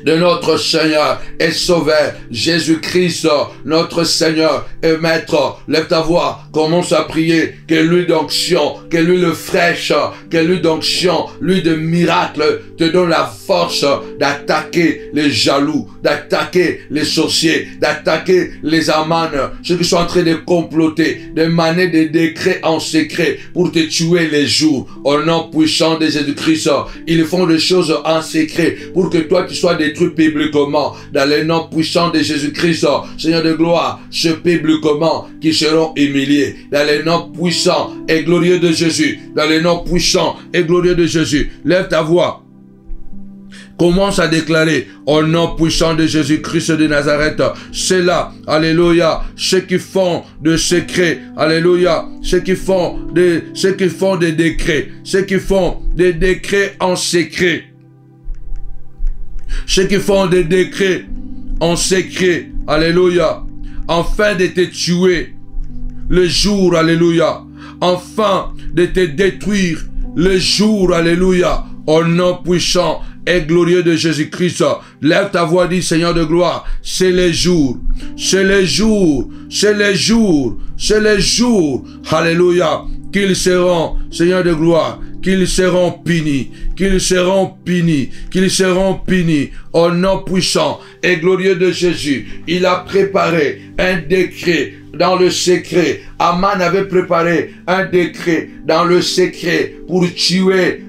de notre Seigneur et Sauveur, Jésus-Christ, notre Seigneur et Maître. Lève ta voix, commence à prier, que l'huile d'onction, que l'huile fraîche, que l'huile d'onction, l'huile de miracle te donne la force d'attaquer les jaloux, d'attaquer les sorciers, d'attaquer les amanes, ceux qui sont en train de comploter, de maner des décrets en secret pour te tuer les jours. Au nom puissant de Jésus-Christ, ils font des choses en secret pour que toi tu sois détruit publiquement, dans le nom puissant de Jésus-Christ, Seigneur de gloire, ce publiquement qui seront humiliés, dans le nom puissant et glorieux de Jésus, dans le nom puissant et glorieux de Jésus. Lève ta voix. Commence à déclarer au nom puissant de Jésus-Christ de Nazareth. C'est là, alléluia, ceux qui font de secrets, alléluia, ceux qui font des décrets, ceux qui font des décrets en secret. Ceux qui font des décrets en secret, alléluia, afin de te tuer le jour, alléluia, afin de te détruire le jour, alléluia, au nom puissant et glorieux de Jésus-Christ. Lève ta voix, dis: Seigneur de gloire, c'est les jours, c'est les jours, c'est les jours, c'est les jours, alléluia, qu'ils seront, Seigneur de gloire, qu'ils seront punis, qu'ils seront punis, qu'ils seront punis, au nom puissant et glorieux de Jésus. Il a préparé un décret dans le secret, Aman avait préparé un décret dans le secret pour tuer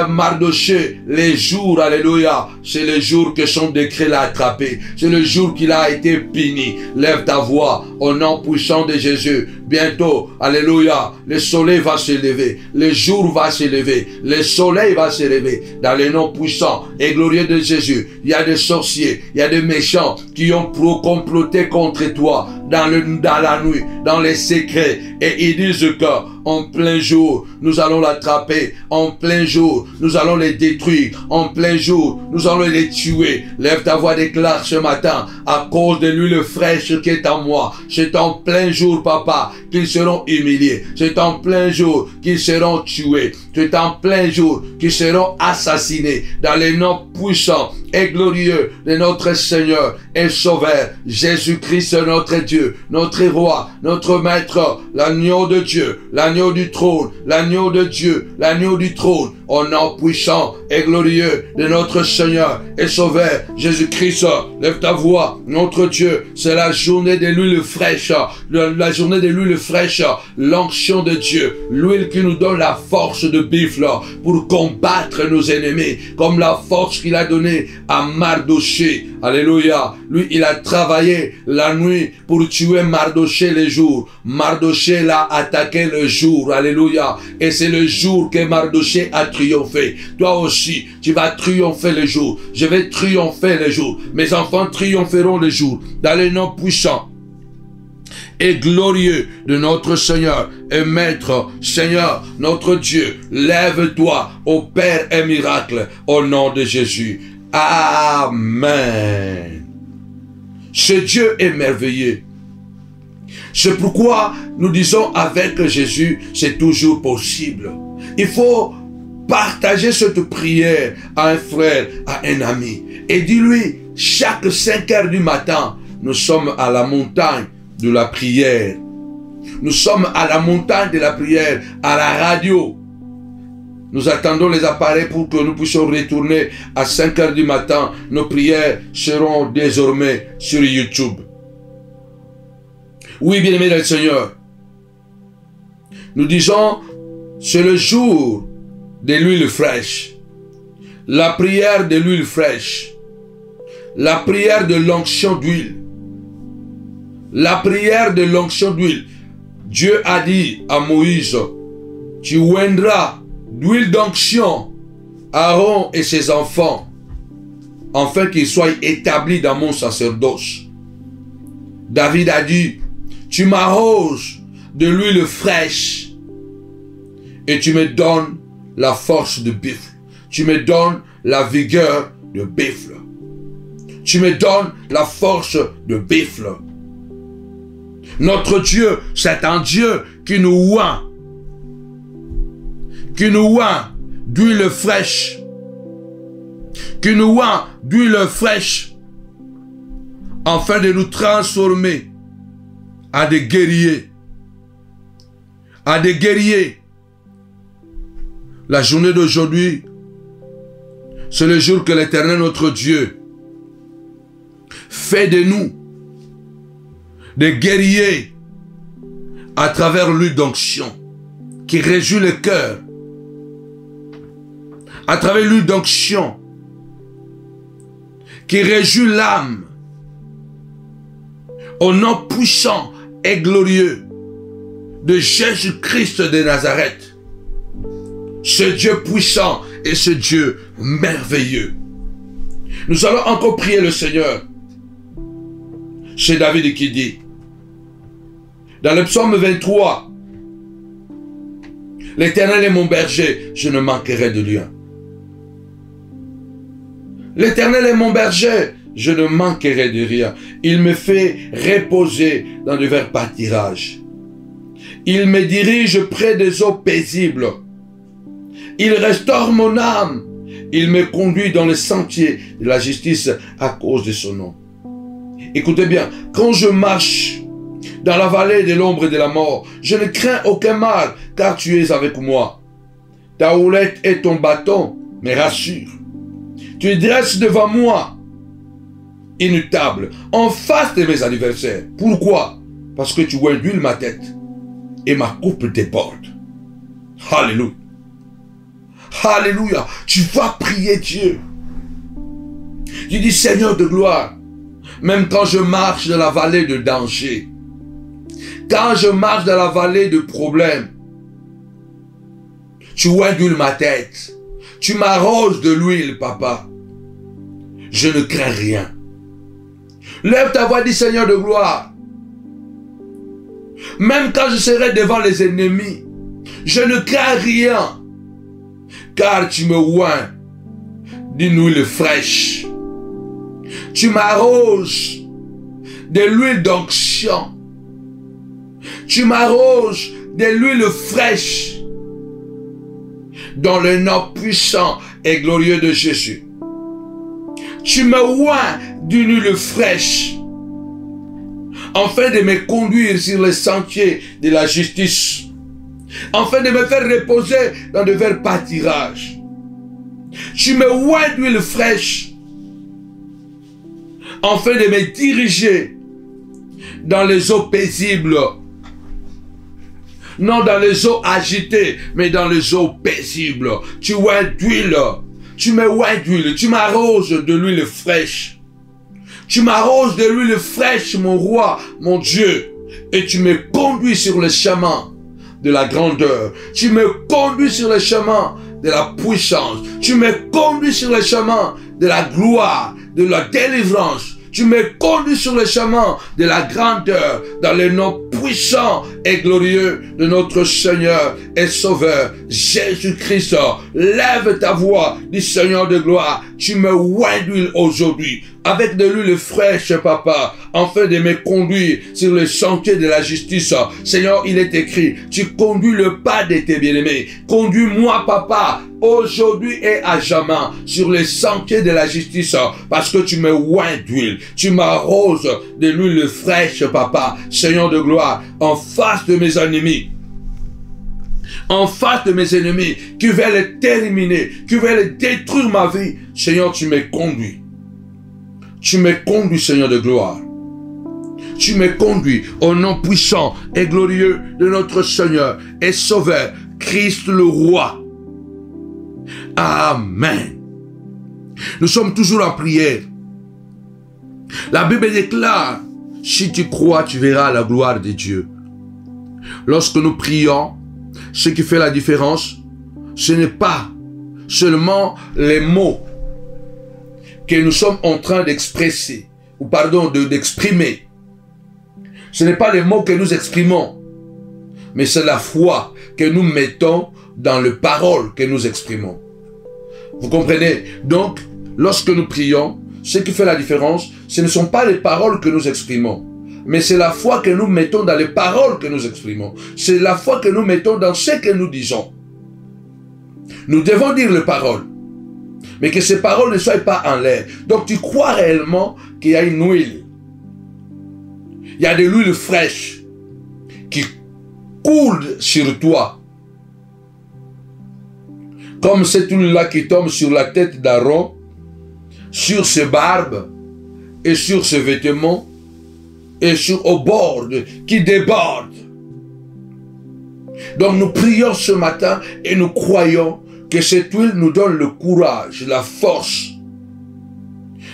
Mardochée les jours, alléluia. C'est le jour que son décret l'a attrapé. C'est le jour qu'il a été puni. Lève ta voix au nom puissant de Jésus. Bientôt, alléluia, le soleil va se lever. Le jour va se lever. Le soleil va se lever. Dans le nom puissant et glorieux de Jésus, il y a des sorciers, il y a des méchants qui ont comploté contre toi dans la nuit, dans les secrets. Et ils disent que en plein jour, nous allons l'attraper. En plein jour, nous allons les détruire. En plein jour, nous allons les tuer. Lève ta voix, déclare ce matin, à cause de l'huile fraîche qui est en moi. C'est en plein jour, papa, qu'ils seront humiliés. C'est en plein jour qu'ils seront tués. C'est en plein jour qu'ils seront assassinés. Dans les noms puissants et glorieux de notre Seigneur et Sauveur, Jésus-Christ, notre Dieu, notre Roi, notre Maître, l'agneau de Dieu, l'agneau du trône, l'agneau de Dieu, l'agneau du trône, au nom puissant et glorieux de notre Seigneur et Sauveur, Jésus-Christ. Lève ta voix, notre Dieu, c'est la journée de l'huile fraîche, la journée de l'huile fraîche, l'onction de Dieu, l'huile qui nous donne la force de buffle pour combattre nos ennemis, comme la force qu'il a donnée à Mardochée. Alléluia. Lui, il a travaillé la nuit pour tuer Mardochée le jour. Mardochée l'a attaqué le jour. Alléluia. Et c'est le jour que Mardochée a triomphé. Toi aussi, tu vas triompher le jour. Je vais triompher le jour. Mes enfants triompheront le jour. Dans le nom puissant et glorieux de notre Seigneur et Maître, Seigneur, notre Dieu, lève-toi, opère un miracle au nom de Jésus. Amen. Ce Dieu est merveilleux. C'est pourquoi nous disons avec Jésus, c'est toujours possible. Il faut partager cette prière à un frère, à un ami. Et dis-lui, chaque 5 heures du matin, nous sommes à la montagne de la prière. Nous sommes à la montagne de la prière, à la radio. Nous attendons les appareils pour que nous puissions retourner à 5 heures du matin. Nos prières seront désormais sur YouTube. Oui, bien-aimés dans le Seigneur. Nous disons, c'est le jour de l'huile fraîche. La prière de l'huile fraîche. La prière de l'onction d'huile. La prière de l'onction d'huile. Dieu a dit à Moïse, tu oindras d'huile d'onction Aaron et ses enfants, afin qu'ils soient établis dans mon sacerdoce. David a dit, tu m'arroses de l'huile fraîche et tu me donnes la force de buffle. Tu me donnes la vigueur de buffle. Tu me donnes la force de buffle. Notre Dieu, c'est un Dieu qui nous oint. Qui nous oint d'huile fraîche. Qui nous oint d'huile fraîche. Afin de nous transformer à des guerriers. À des guerriers. La journée d'aujourd'hui, c'est le jour que l'Éternel, notre Dieu, fait de nous des guerriers à travers l'huile d'onction qui réjouit le cœur. À travers l'huile d'onction qui réjouit l'âme. Au nom puissant et glorieux de Jésus-Christ de Nazareth. Ce Dieu puissant et ce Dieu merveilleux. Nous allons encore prier le Seigneur. C'est David qui dit, dans le psaume 23, l'Éternel est mon berger, je ne manquerai de rien. L'Éternel est mon berger, je ne manquerai de rien. Il me fait reposer dans de verts pâtirages. Il me dirige près des eaux paisibles. Il restaure mon âme. Il me conduit dans les sentiers de la justice à cause de son nom. Écoutez bien, quand je marche dans la vallée de l'ombre et de la mort, je ne crains aucun mal, car tu es avec moi. Ta houlette et ton bâton me rassurent. Tu dresses devant moi, inéluctable, en face de mes adversaires. Pourquoi? parce que tu huiles ma tête et ma coupe déborde. Alléluia. Alléluia. Tu vas prier Dieu. Tu dis, Seigneur de gloire, même quand je marche dans la vallée de danger, quand je marche dans la vallée de problèmes, tu huiles ma tête. Tu m'arroses de l'huile, papa. Je ne crains rien. Lève ta voix, dis Seigneur de gloire. Même quand je serai devant les ennemis, je ne crains rien. Car tu me oins d'une huile fraîche. Tu m'arroses de l'huile d'onction. Tu m'arroses de l'huile fraîche. Dans le nom puissant et glorieux de Jésus. Tu me oins d'une huile fraîche. Afin de me conduire sur les sentiers de la justice. Afin de me faire reposer dans de verts pâtirages. Tu me oins d'huile fraîche. Afin de me diriger dans les eaux paisibles. Non dans les eaux agitées, mais dans les eaux paisibles. Tu oins d'huile. Tu me oins d'huile. Tu m'arroses de l'huile fraîche. Tu m'arroses de l'huile fraîche, mon roi, mon Dieu. Et tu me conduis sur le chemin de la grandeur. Tu me conduis sur le chemin de la puissance. Tu me conduis sur le chemin de la gloire, de la délivrance. Tu me conduis sur le chemin de la grandeur, dans le nom puissant et glorieux de notre Seigneur et Sauveur, Jésus-Christ. Lève ta voix, dis Seigneur de gloire, tu me oins d'huile aujourd'hui, avec de l'huile fraîche, papa, afin de me conduire sur le sentier de la justice. Seigneur, il est écrit, tu conduis le pas de tes bien-aimés. Conduis-moi, papa, aujourd'hui et à jamais, sur les sentiers de la justice, parce que tu me oins d'huile. Tu m'arroses de l'huile fraîche, papa, Seigneur de gloire, en face de mes ennemis. En face de mes ennemis, qui veulent terminer, qui veulent détruire ma vie. Seigneur, tu me conduis. Tu me conduis, Seigneur de gloire. Tu me conduis au nom puissant et glorieux de notre Seigneur et Sauveur, Christ le Roi. Amen. Nous sommes toujours en prière. La Bible déclare, si tu crois, tu verras la gloire de Dieu. Lorsque nous prions, ce qui fait la différence, ce n'est pas seulement les mots que nous sommes en train d'exprimer. Ce n'est pas les mots que nous exprimons, mais c'est la foi que nous mettons dans les paroles que nous exprimons. Vous comprenez? Donc, lorsque nous prions, ce qui fait la différence, ce ne sont pas les paroles que nous exprimons, mais c'est la foi que nous mettons dans les paroles que nous exprimons. C'est la foi que nous mettons dans ce que nous disons. Nous devons dire les paroles, mais que ces paroles ne soient pas en l'air. Donc tu crois réellement qu'il y a une huile. Il y a de l'huile fraîche qui coule sur toi. Comme cette huile-là qui tombe sur la tête d'Aaron, sur ses barbes et sur ses vêtements et au bord qui déborde. Donc nous prions ce matin et nous croyons que cette huile nous donne le courage, la force.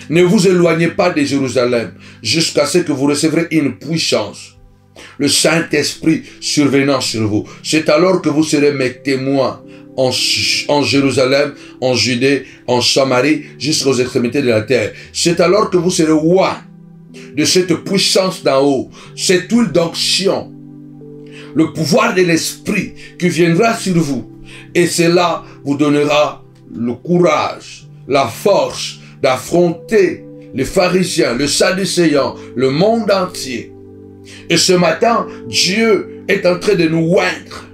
Ne vous éloignez pas de Jérusalem jusqu'à ce que vous recevrez une puissance. Le Saint-Esprit survenant sur vous. C'est alors que vous serez mes témoins en Jérusalem, en Judée, en Samarie, jusqu'aux extrémités de la terre. C'est alors que vous serez rois de cette puissance d'en haut, cette huile d'onction, le pouvoir de l'Esprit qui viendra sur vous. Et cela vous donnera le courage, la force d'affronter les pharisiens, les sadducéens, le monde entier. Et ce matin, Dieu est en train de nous oindre.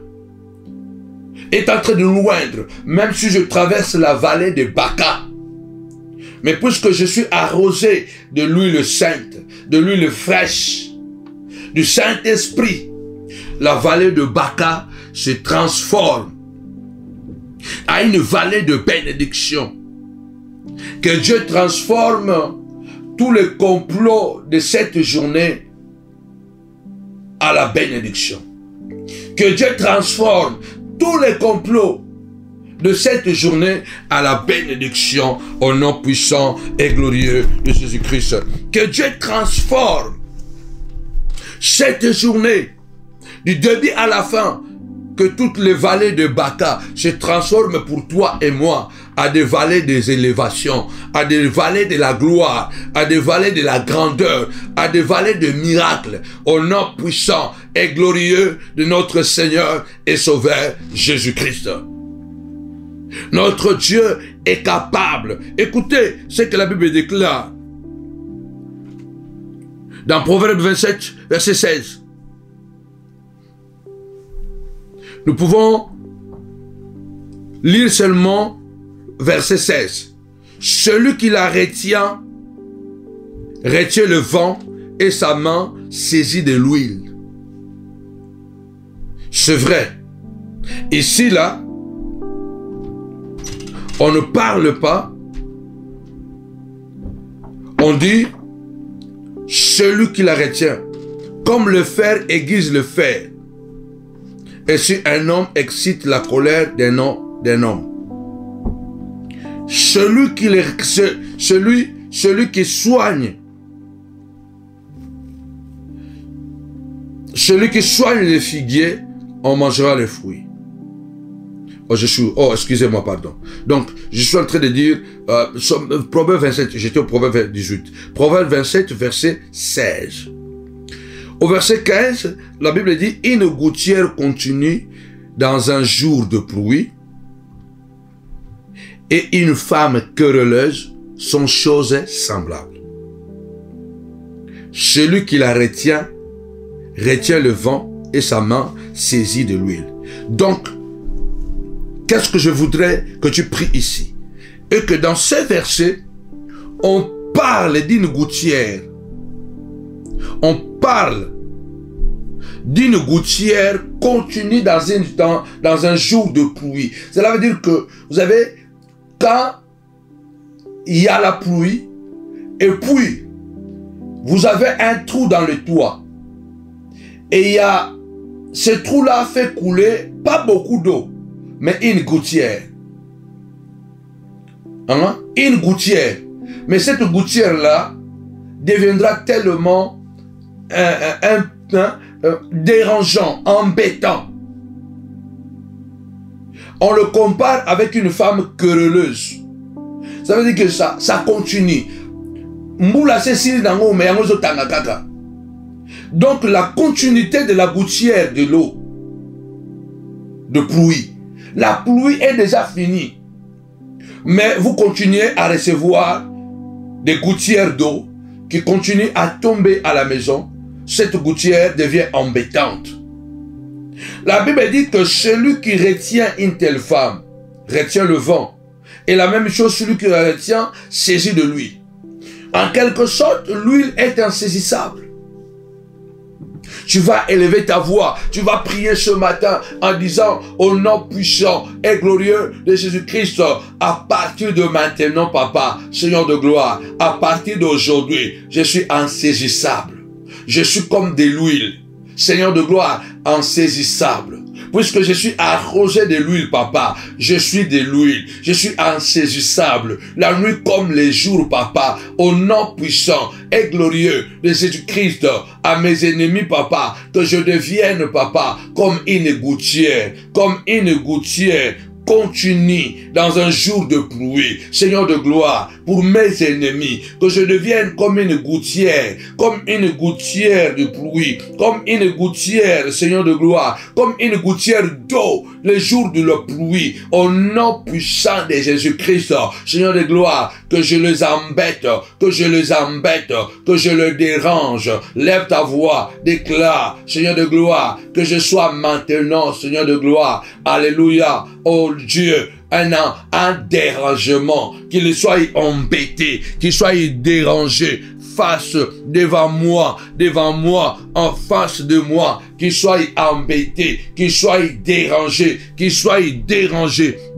Est en train de nous oindre, même si je traverse la vallée de Baca. Mais puisque je suis arrosé de l'huile sainte, de l'huile fraîche, du Saint-Esprit, la vallée de Baca se transforme à une vallée de bénédiction. Que Dieu transforme tous les complots de cette journée à la bénédiction. Que Dieu transforme tous les complots de cette journée à la bénédiction au nom puissant et glorieux de Jésus-Christ. Que Dieu transforme cette journée du début à la fin. Que toutes les vallées de Baka se transforment pour toi et moi à des vallées des élévations, à des vallées de la gloire, à des vallées de la grandeur, à des vallées de miracles, au nom puissant et glorieux de notre Seigneur et Sauveur Jésus-Christ. Notre Dieu est capable. Écoutez ce que la Bible déclare dans Proverbe 27, verset 16. Nous pouvons lire seulement verset 16. Celui qui la retient le vent et sa main saisit de l'huile. C'est vrai. Ici, là, on ne parle pas. On dit celui qui la retient. Comme le fer aiguise le fer. Et si un homme excite la colère d'un homme. Celui qui soigne. Celui qui soigne les figuiers, on mangera les fruits. Excusez-moi, pardon. Donc, je suis en train de dire, Proverbe 27, j'étais au Proverbe 18. Proverbe 27, verset 16. Au verset 15, la Bible dit, une gouttière continue dans un jour de pluie et une femme querelleuse sont choses semblables. Celui qui la retient le vent et sa main saisit de l'huile. Donc, qu'est-ce que je voudrais que tu pries ici? Et que dans ce verset, on parle d'une gouttière. On parle d'une gouttière continue dans un jour de pluie. Cela veut dire que, vous savez, quand il y a la pluie, et puis, vous avez un trou dans le toit, et ce trou-là fait couler pas beaucoup d'eau, mais une gouttière. Hein? Une gouttière. Mais cette gouttière-là deviendra tellement dérangeant, embêtant. On le compare avec une femme querelleuse. Ça veut dire que ça continue. Donc la continuité de la gouttière de l'eau de pluie. La pluie est déjà finie. Mais vous continuez à recevoir des gouttières d'eau qui continuent à tomber à la maison. Cette gouttière devient embêtante. La Bible dit que celui qui retient une telle femme retient le vent. Et la même chose, celui qui la retient saisit de lui. En quelque sorte, l'huile est insaisissable. Tu vas élever ta voix, tu vas prier ce matin en disant au nom puissant et glorieux de Jésus-Christ, à partir de maintenant, Papa, Seigneur de gloire, à partir d'aujourd'hui, je suis insaisissable. Je suis comme de l'huile, Seigneur de gloire, insaisissable. Puisque je suis arrosé de l'huile, Papa, je suis de l'huile, je suis insaisissable. La nuit comme les jours, Papa, au nom puissant et glorieux de Jésus-Christ, à mes ennemis, Papa, que je devienne, Papa, comme une gouttière continue dans un jour de pluie, Seigneur de gloire, pour mes ennemis, que je devienne comme une gouttière de pluie, comme une gouttière, Seigneur de gloire, comme une gouttière d'eau, les jours de la pluie, au nom puissant de Jésus-Christ, Seigneur de gloire, que je les embête, que je les dérange. Lève ta voix, déclare, Seigneur de gloire, que je sois maintenant, Seigneur de gloire, alléluia, oh Dieu, un dérangement, qu'il soit embêté, qu'il soit dérangé, face devant moi, en face de moi, qu'il soit embêté, qu'il soit dérangé,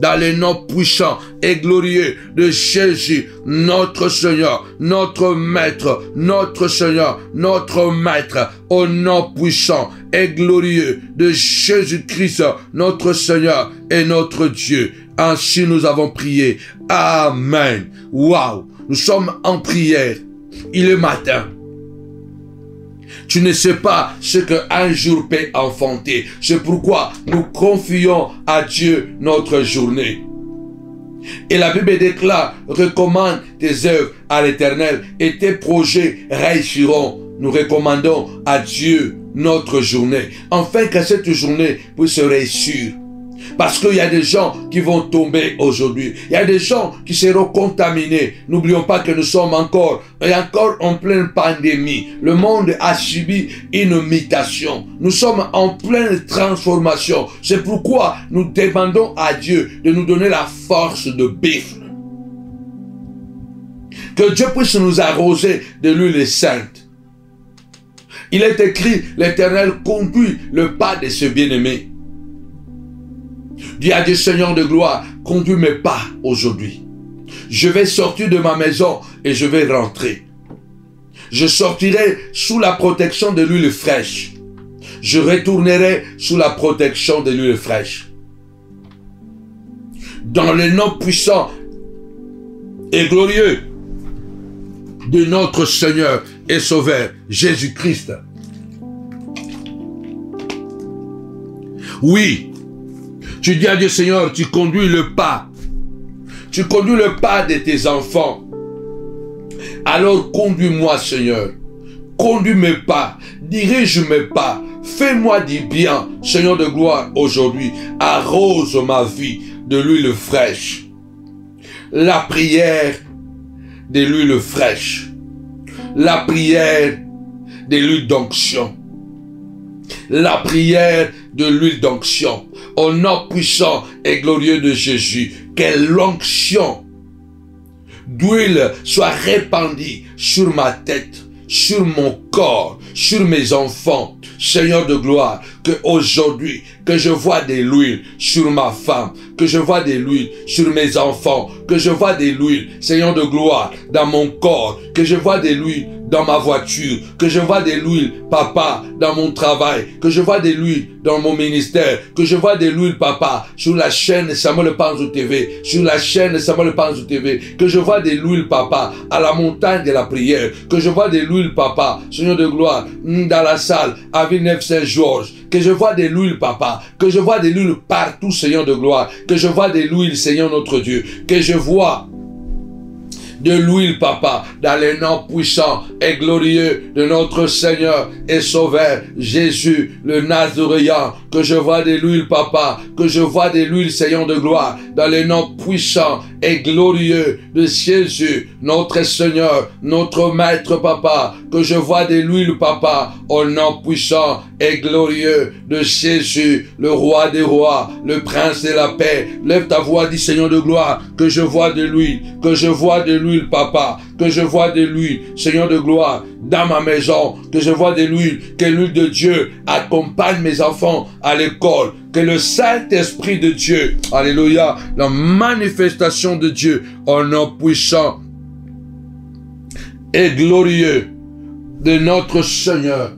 dans le nom puissant et glorieux de Jésus, notre Seigneur, notre Maître, notre Seigneur, notre Maître, au nom puissant et glorieux de Jésus-Christ, notre Seigneur et notre Dieu. Ainsi nous avons prié. Amen. Waouh, nous sommes en prière. Il est matin. Tu ne sais pas ce qu'un jour peut enfanter. C'est pourquoi nous confions à Dieu notre journée. Et la Bible déclare, recommande tes œuvres à l'Éternel et tes projets réussiront. Nous recommandons à Dieu notre journée, afin que cette journée puisse réussir. Parce qu'il y a des gens qui vont tomber aujourd'hui. Il y a des gens qui seront contaminés. N'oublions pas que nous sommes encore en pleine pandémie. Le monde a subi une mutation. Nous sommes en pleine transformation. C'est pourquoi nous demandons à Dieu de nous donner la force de vivre. Que Dieu puisse nous arroser de l'huile sainte. Il est écrit, l'Éternel conduit le pas de ses bien-aimés. Dis à Dieu, Seigneur de gloire, conduis mes pas aujourd'hui. Je vais sortir de ma maison et je vais rentrer. Je sortirai sous la protection de l'huile fraîche. Je retournerai sous la protection de l'huile fraîche. Dans le nom puissant et glorieux de notre Seigneur et Sauveur, Jésus-Christ. Oui. Tu dis à Dieu, Seigneur, tu conduis le pas. Tu conduis le pas de tes enfants. Alors conduis-moi, Seigneur. Conduis mes pas. Dirige mes pas. Fais-moi du bien, Seigneur de gloire, aujourd'hui. Arrose ma vie de l'huile fraîche. La prière de l'huile fraîche. La prière de l'huile d'onction. La prière de l'huile d'onction. Au nom puissant et glorieux de Jésus, que l'onction d'huile soit répandue sur ma tête, sur mon corps, sur mes enfants. Seigneur de gloire, que aujourd'hui, que je vois de l'huile sur ma femme, que je vois de l'huile sur mes enfants, que je vois de l'huile, Seigneur de gloire, dans mon corps, que je vois de l'huile dans ma voiture, que je vois de l'huile, papa, dans mon travail, que je vois de l'huile dans mon ministère, que je vois de l'huile, papa, sur la chaîne Samuel Panzo TV, sur la chaîne Samuel Panzo TV, que je vois de l'huile, papa, à la montagne de la prière, que je vois de l'huile, papa, Seigneur de gloire, dans la salle, à Villeneuve Saint-Georges, que je vois de l'huile, papa, que je vois de l'huile partout, Seigneur de gloire, que je vois de l'huile, Seigneur notre Dieu, que je vois de l'huile, papa, dans le nom puissant et glorieux de notre Seigneur et Sauveur, Jésus, le Nazaréen, que je vois de l'huile, papa, que je vois de l'huile, Seigneur de gloire, dans le nom puissant et glorieux de Jésus, notre Seigneur, notre Maître, papa, que je vois de l'huile, papa, au nom puissant et glorieux de Jésus, le Roi des rois, le Prince de la paix. Lève ta voix, dis Seigneur de gloire, que je vois de l'huile, que je vois de l'huile, papa, que je vois de l'huile, Seigneur de gloire, dans ma maison, que je vois de l'huile, que l'huile de Dieu accompagne mes enfants à l'école, que le Saint-Esprit de Dieu, alléluia, la manifestation de Dieu, au nom puissant et glorieux de notre Seigneur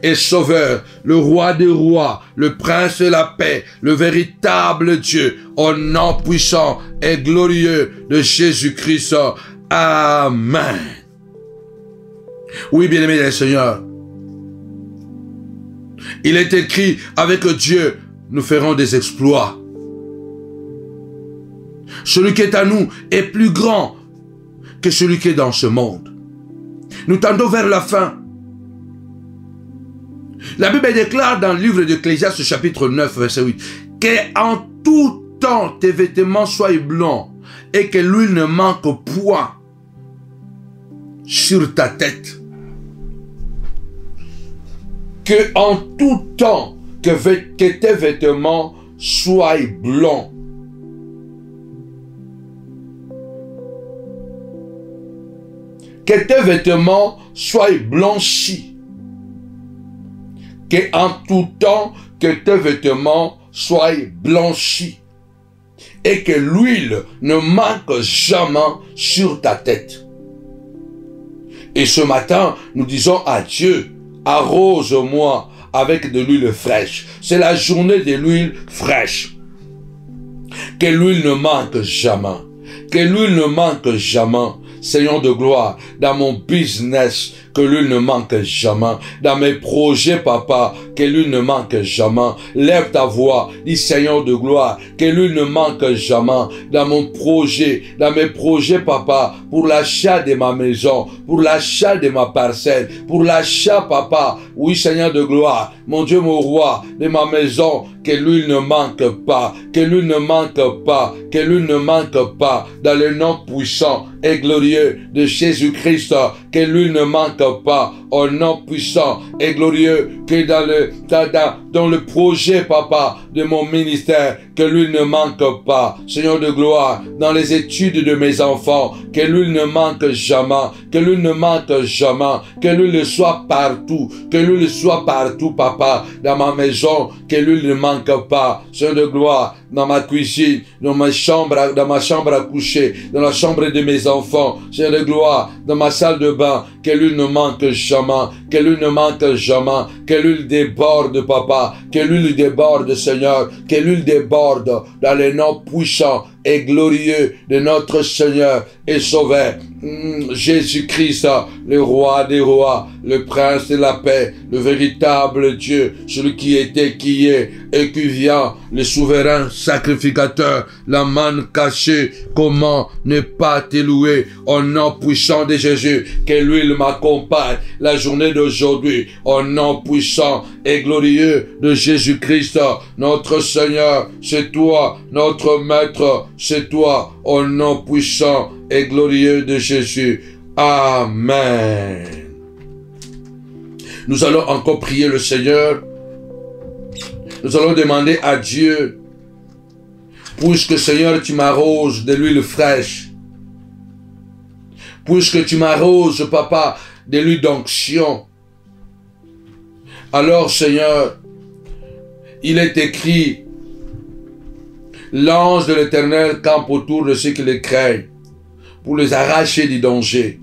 et Sauveur, le Roi des rois, le Prince de la paix, le véritable Dieu, au nom puissant et glorieux de Jésus-Christ. Amen. Oui, bien-aimé des Seigneur, il est écrit, avec Dieu, nous ferons des exploits. Celui qui est à nous est plus grand que celui qui est dans ce monde. Nous tendons vers la fin. La Bible déclare dans le livre d'Ecclésiaste, chapitre 9, verset 8, « qu'en tout temps tes vêtements soient blancs et que l'huile ne manque point sur ta tête. » Que en tout temps que tes vêtements soient blancs. Que tes vêtements soient blanchis. Que en tout temps, que tes vêtements soient blanchis. Et que l'huile ne manque jamais sur ta tête. Et ce matin, nous disons à Dieu, arrose-moi avec de l'huile fraîche. C'est la journée de l'huile fraîche. Que l'huile ne manque jamais. Que l'huile ne manque jamais. Seigneur de gloire, dans mon business, que l'huile ne manque jamais. Dans mes projets, papa, que l'huile ne manque jamais. Lève ta voix, dis Seigneur de gloire, que l'huile ne manque jamais. Dans mon projet, dans mes projets, papa, pour l'achat de ma maison, pour l'achat de ma parcelle, pour l'achat, papa, oui Seigneur de gloire, mon Dieu, mon roi, de ma maison, que l'huile ne manque pas, que l'huile ne manque pas, que l'huile ne manque pas, dans le nom puissant et glorieux de Jésus-Christ, que l'huile ne manque pas, au nom puissant et glorieux, que dans le projet, papa, de mon ministère, que l'huile ne manque pas, Seigneur de gloire, dans les études de mes enfants, que l'huile ne manque jamais, que l'huile ne manque jamais, que l'huile soit partout, que l'huile soit partout, papa, dans ma maison, que l'huile ne manque pas, Seigneur de gloire, dans ma cuisine, dans ma chambre à coucher, dans la chambre de mes enfants, Seigneur de gloire, dans ma salle de bain, que l'huile ne manque jamais, que l'huile ne manque jamais, que l'huile déborde, papa, que l'huile déborde, Seigneur, que l'huile déborde dans le nom puissant et glorieux de notre Seigneur et Sauveur, Jésus-Christ, le roi des rois, le prince de la paix, le véritable Dieu, celui qui était, qui est et qui vient, le souverain sacrificateur, la manne cachée, comment ne pas te louer au nom puissant de Jésus, que l'huile m'accompagne la journée d'aujourd'hui, au nom puissant et glorieux de Jésus-Christ, notre Seigneur, c'est toi, notre Maître, c'est toi, au nom puissant et glorieux de Jésus. Amen. Nous allons encore prier le Seigneur. Nous allons demander à Dieu, puisque Seigneur, tu m'arroses de l'huile fraîche, puisque tu m'arroses, papa, de l'huile d'onction, alors Seigneur, il est écrit, l'ange de l'Éternel campe autour de ceux qui les craignent, pour les arracher du danger.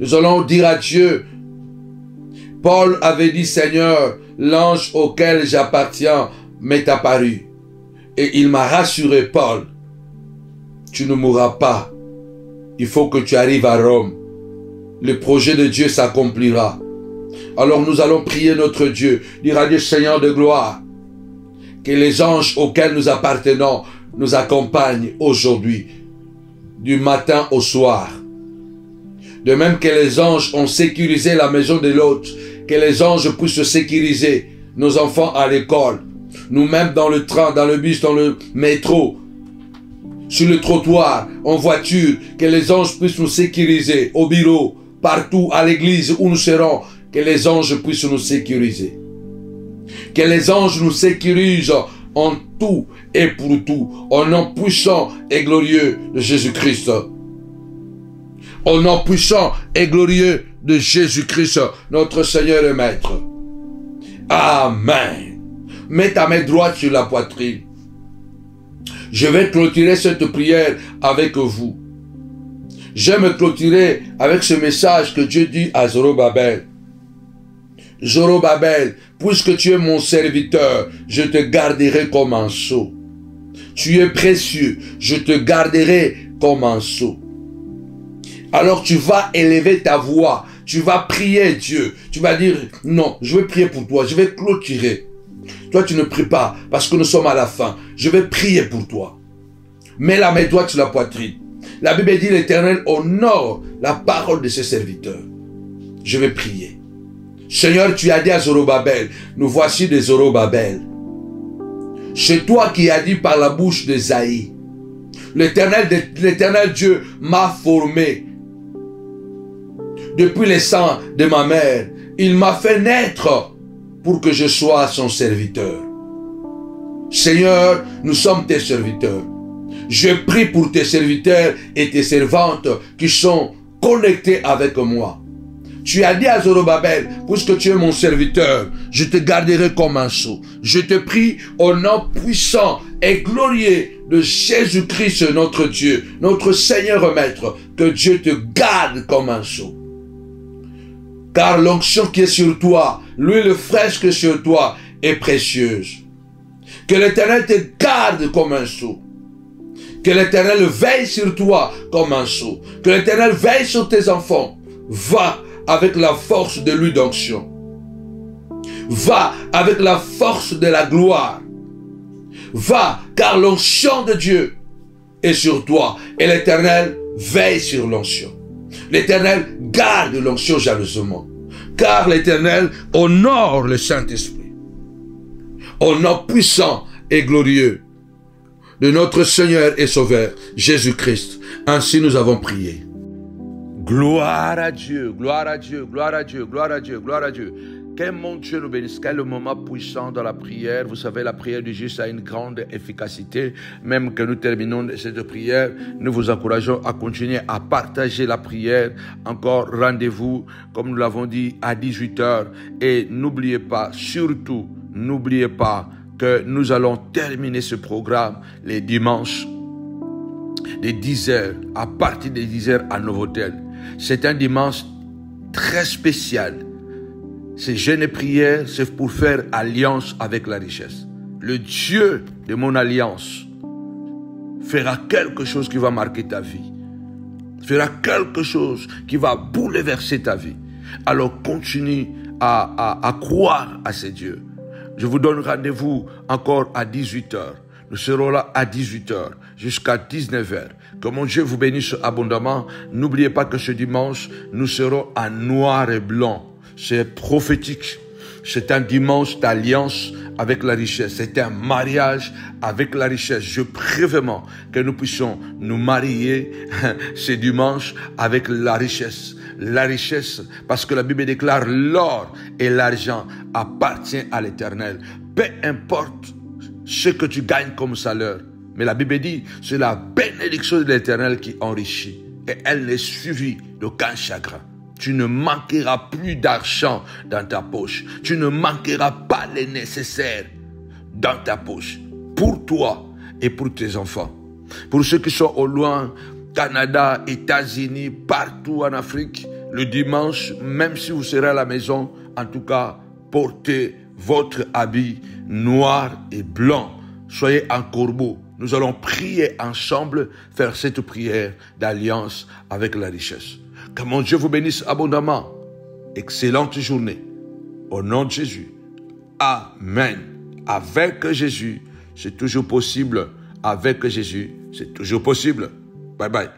Nous allons dire à Dieu, Paul avait dit, Seigneur, l'ange auquel j'appartiens m'est apparu. Et il m'a rassuré, Paul, tu ne mourras pas. Il faut que tu arrives à Rome. Le projet de Dieu s'accomplira. Alors nous allons prier notre Dieu, dire à Dieu, Seigneur de gloire, que les anges auxquels nous appartenons nous accompagnent aujourd'hui, du matin au soir. De même que les anges ont sécurisé la maison de l'autre, que les anges puissent sécuriser nos enfants à l'école, nous-mêmes dans le train, dans le bus, dans le métro, sur le trottoir, en voiture, que les anges puissent nous sécuriser au bureau, partout, à l'église où nous serons, que les anges puissent nous sécuriser. Que les anges nous sécurisent en tout et pour tout, au nom puissant et glorieux de Jésus-Christ. Au nom puissant et glorieux de Jésus-Christ, notre Seigneur et Maître. Amen. Mets ta main droite sur la poitrine. Je vais clôturer cette prière avec vous. J'aime clôturer avec ce message que Dieu dit à Zorobabel. Zorobabel, puisque tu es mon serviteur, je te garderai comme un sceau. Tu es précieux, je te garderai comme un sceau. Alors tu vas élever ta voix, tu vas prier Dieu, tu vas dire, non, je vais prier pour toi, je vais clôturer. Toi tu ne pries pas, parce que nous sommes à la fin, je vais prier pour toi. Mets la main droite sur la poitrine. La Bible dit, l'Éternel honore la parole de ses serviteurs. Je vais prier. Seigneur, tu as dit à Zorobabel, nous voici des Zorobabel. C'est toi qui as dit par la bouche d'Ésaïe. L'Éternel Dieu m'a formé. Depuis les seins de ma mère, il m'a fait naître pour que je sois son serviteur. Seigneur, nous sommes tes serviteurs. Je prie pour tes serviteurs et tes servantes qui sont connectés avec moi. Tu as dit à Zorobabel, puisque tu es mon serviteur, je te garderai comme un sceau. Je te prie au nom puissant et glorieux de Jésus-Christ, notre Dieu, notre Seigneur et Maître, que Dieu te garde comme un sceau. Car l'onction qui est sur toi, l'huile fraîche qui est sur toi est précieuse. Que l'Éternel te garde comme un sceau. Que l'Éternel veille sur toi comme un sceau. Que l'Éternel veille sur tes enfants. Va avec la force de l'huile d'onction. Va avec la force de la gloire. Va, car l'onction de Dieu est sur toi. Et l'Éternel veille sur l'onction. L'Éternel garde l'onction jalousement. Car l'Éternel honore le Saint-Esprit. Au nom puissant et glorieux de notre Seigneur et Sauveur, Jésus-Christ. Ainsi nous avons prié. Gloire à Dieu, gloire à Dieu, gloire à Dieu, gloire à Dieu, gloire à Dieu. Que mon Dieu nous bénisse. Quel moment puissant dans la prière. Vous savez, la prière du juste a une grande efficacité. Même que nous terminons cette prière, nous vous encourageons à continuer à partager la prière. Encore rendez-vous, comme nous l'avons dit, à 18 h. Et n'oubliez pas, surtout, n'oubliez pas que nous allons terminer ce programme les dimanches de 10 h, à partir de 10 h à Novotel. C'est un dimanche très spécial. Ces jeûnes prières, c'est pour faire alliance avec la richesse. Le Dieu de mon alliance fera quelque chose qui va marquer ta vie. Fera quelque chose qui va bouleverser ta vie. Alors continue à croire à ces dieux. Je vous donne rendez-vous encore à 18 h. Nous serons là à 18 h jusqu'à 19 h. Que mon Dieu vous bénisse abondamment. N'oubliez pas que ce dimanche, nous serons en noir et blanc. C'est prophétique. C'est un dimanche d'alliance avec la richesse. C'est un mariage avec la richesse. Je prie vraiment que nous puissions nous marier ce dimanche avec la richesse. La richesse, parce que la Bible déclare l'or et l'argent appartient à l'Éternel. Peu importe ce que tu gagnes comme salaire. Mais la Bible dit, c'est la bénédiction de l'Éternel qui enrichit. Et elle n'est suivie d'aucun chagrin. Tu ne manqueras plus d'argent dans ta poche. Tu ne manqueras pas les nécessaires dans ta poche. Pour toi et pour tes enfants. Pour ceux qui sont au loin, Canada, États-Unis, partout en Afrique, le dimanche, même si vous serez à la maison, en tout cas, portez votre habit noir et blanc. Soyez en corbeau. Nous allons prier ensemble, faire cette prière d'alliance avec la richesse. Que mon Dieu vous bénisse abondamment. Excellente journée. Au nom de Jésus. Amen. Avec Jésus, c'est toujours possible. Avec Jésus, c'est toujours possible. Bye bye.